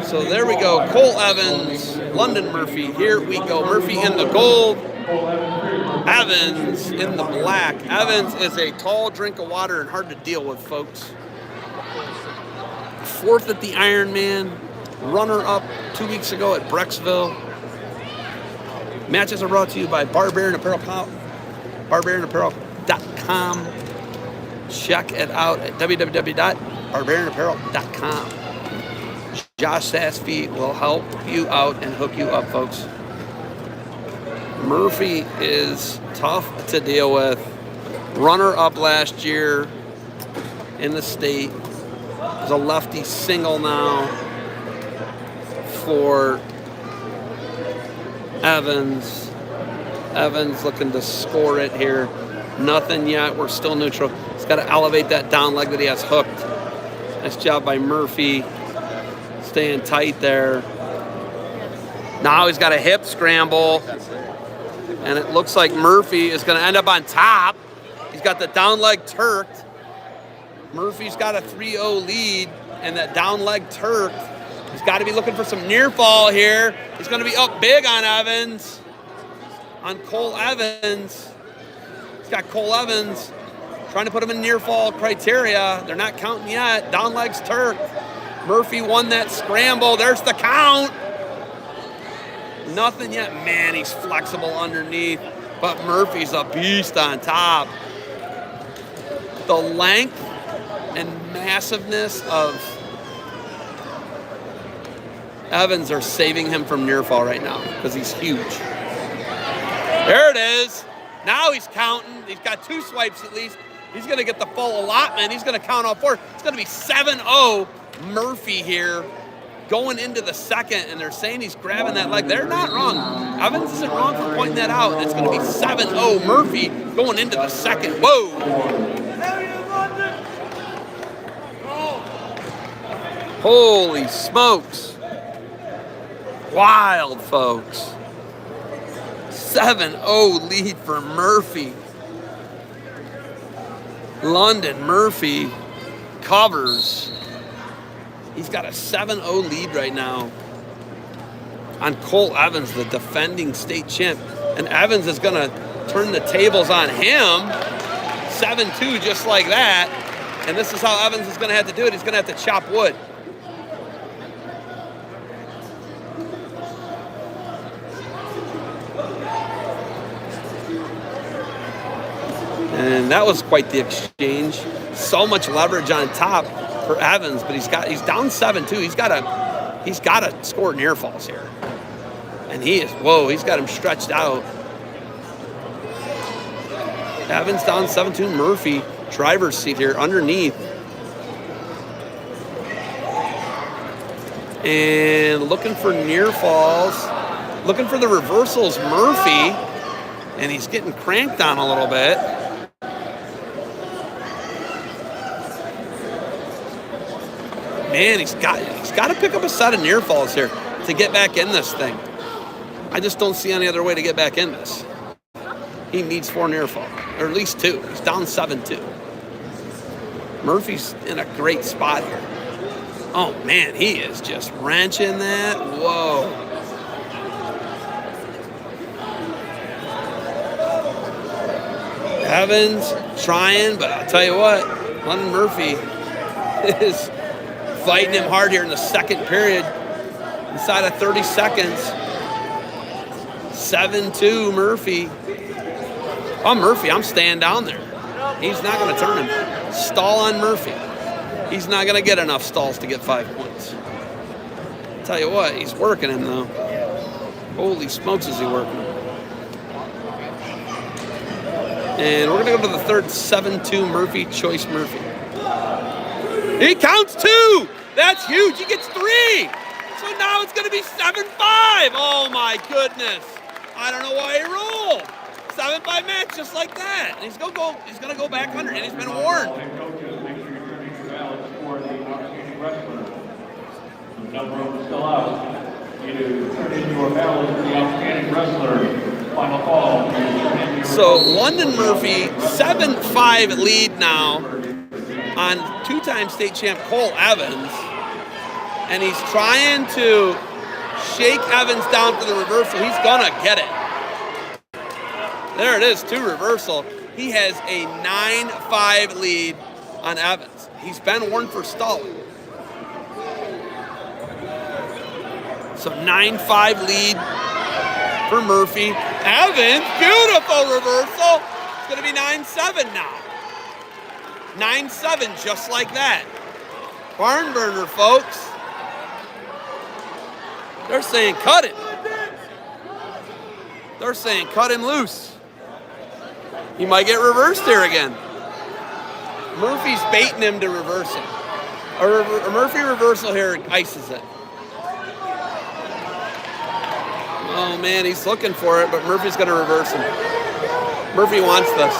So there we go, Cole Evans, London Murphy. Here we go, Murphy in the gold, Evans in the black. Evans is a tall drink of water and hard to deal with, folks. Fourth at the Ironman, runner-up 2 weeks ago at Brecksville. Matches are brought to you by Barbarian Apparel, barbarianapparel.com. Check it out at www.barbarianapparel.com. Josh Sassfeet will help you out and hook you up, folks. Murphy is tough to deal with. Runner-up last year in the state. There's a lefty single now for Evans. Evans looking to score it here. Nothing yet. We're still neutral. He's got to elevate that down leg that he has hooked. Nice job by Murphy. Staying tight there. Now he's got a hip scramble. And it looks like Murphy is going to end up on top. He's got the down leg turked. Murphy's got a 3-0 lead. And that down leg turked. He's got to be looking for some near fall here. He's going to be up big on Evans. On Cole Evans. He's got Cole Evans trying to put him in near fall criteria. They're not counting yet. Down legs turked. Murphy won that scramble. There's the count. Nothing yet. Man, he's flexible underneath. But Murphy's a beast on top. The length and massiveness of Evans are saving him from near fall right now because he's huge. There it is. Now he's counting. He's got 2 swipes at least. He's going to get the full allotment. He's going to count all 4. It's going to be 7-0 Murphy here going into the second, and they're saying he's grabbing that leg. They're not wrong. Evans isn't wrong for pointing that out. It's going to be 7-0 Murphy going into the second. Whoa. Holy smokes. Wild, folks. 7-0 lead for Murphy. London Murphy covers. He's got a 7-0 lead right now. on Cole Evans, the defending state champ. And Evans is going to turn the tables on him. 7-2 just like that. And this is how Evans is going to have to do it. He's going to have to chop wood. And that was quite the exchange. So much leverage on top for Evans, but he's down 7-2. He's got to score near falls here. And he's got him stretched out. Evans down 7-2. Murphy, driver's seat here underneath. And looking for near falls. Looking for the reversals, Murphy. And he's getting cranked on a little bit. Man, he's got to pick up a set of near falls here to get back in this thing. I just don't see any other way to get back in this. He needs 4 near fall, or at least 2. He's down 7-2. Murphy's in a great spot here. Oh man, he is just wrenching that. Whoa. Evans trying, but I'll tell you what, London Murphy is fighting him hard here in the second period. Inside of 30 seconds. 7-2 Murphy. Oh, Murphy, I'm staying down there. He's not going to turn him. Stall on Murphy. He's not going to get enough stalls to get 5 points. Tell you what, he's working him, though. Holy smokes, is he working him. And we're going to go to the third, 7-2 Murphy, Choice Murphy. He counts 2. That's huge. He gets 3. So now it's going to be 7-5. Oh, my goodness. I don't know why he rolled. 7-5 match just like that. And he's going to go back under, and he's been warned. Number still out. You turn in your ballots for the outstanding wrestler. Final call. So London Murphy, 7-5 lead now on 2-time state champ Cole Evans. And he's trying to shake Evans down for the reversal. He's going to get it. There it is, 2 reversal. He has a 9-5 lead on Evans. He's been warned for stalling. So 9-5 lead for Murphy. Evans, beautiful reversal. It's going to be 9-7 now. 9-7, just like that. Barn burner, folks. They're saying cut it. They're saying cut him loose. He might get reversed here again. Murphy's baiting him to reverse it. A Murphy reversal here ices it. Oh man, he's looking for it, but Murphy's going to reverse him. Murphy wants this.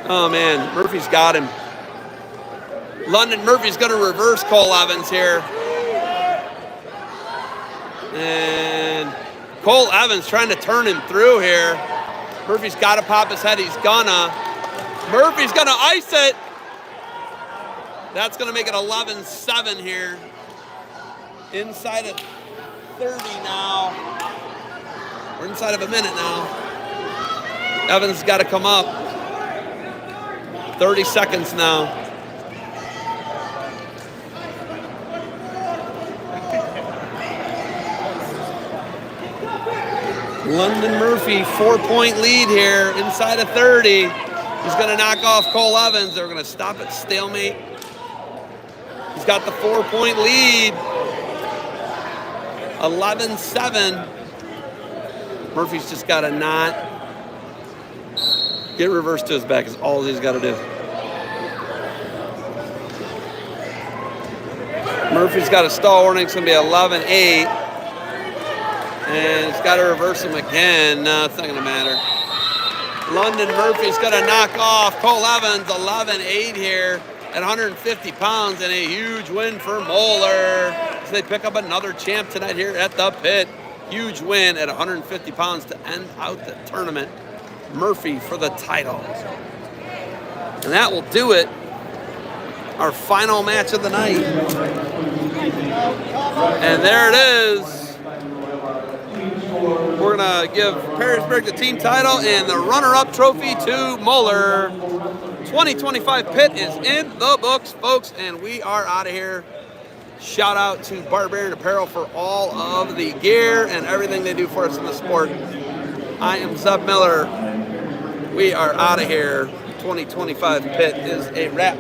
Oh man, Murphy's got him. London Murphy's going to reverse Cole Evans here. And Cole Evans trying to turn him through here. Murphy's got to pop his head. He's gonna. Murphy's going to ice it. That's going to make it 11-7 here. Inside of 30 now. We're inside of a minute now. Evans got to come up. 30 seconds now. London Murphy, 4-point lead here inside of 30. He's going to knock off Cole Evans. They're going to stop at stalemate. He's got the 4-point lead. 11-7. Murphy's just got to not get reversed to his back is all he's got to do. Murphy's got a stall warning. It's going to be 11-8. And it's got to reverse him again. No, it's not going to matter. London Murphy's going to knock off Cole Evans 11-8 here at 150 pounds, and a huge win for Moeller. So they pick up another champ tonight here at the pit. Huge win at 150 pounds to end out the tournament. Murphy for the title. And that will do it. Our final match of the night. And there it is. We're going to give Perrysburg the team title and the runner-up trophy to Moeller. 2025 pit is in the books, folks, and we are out of here. Shout out to Barbarian Apparel for all of the gear and everything they do for us in the sport. I am Zeb Miller. We are out of here. 2025 pit is a wrap.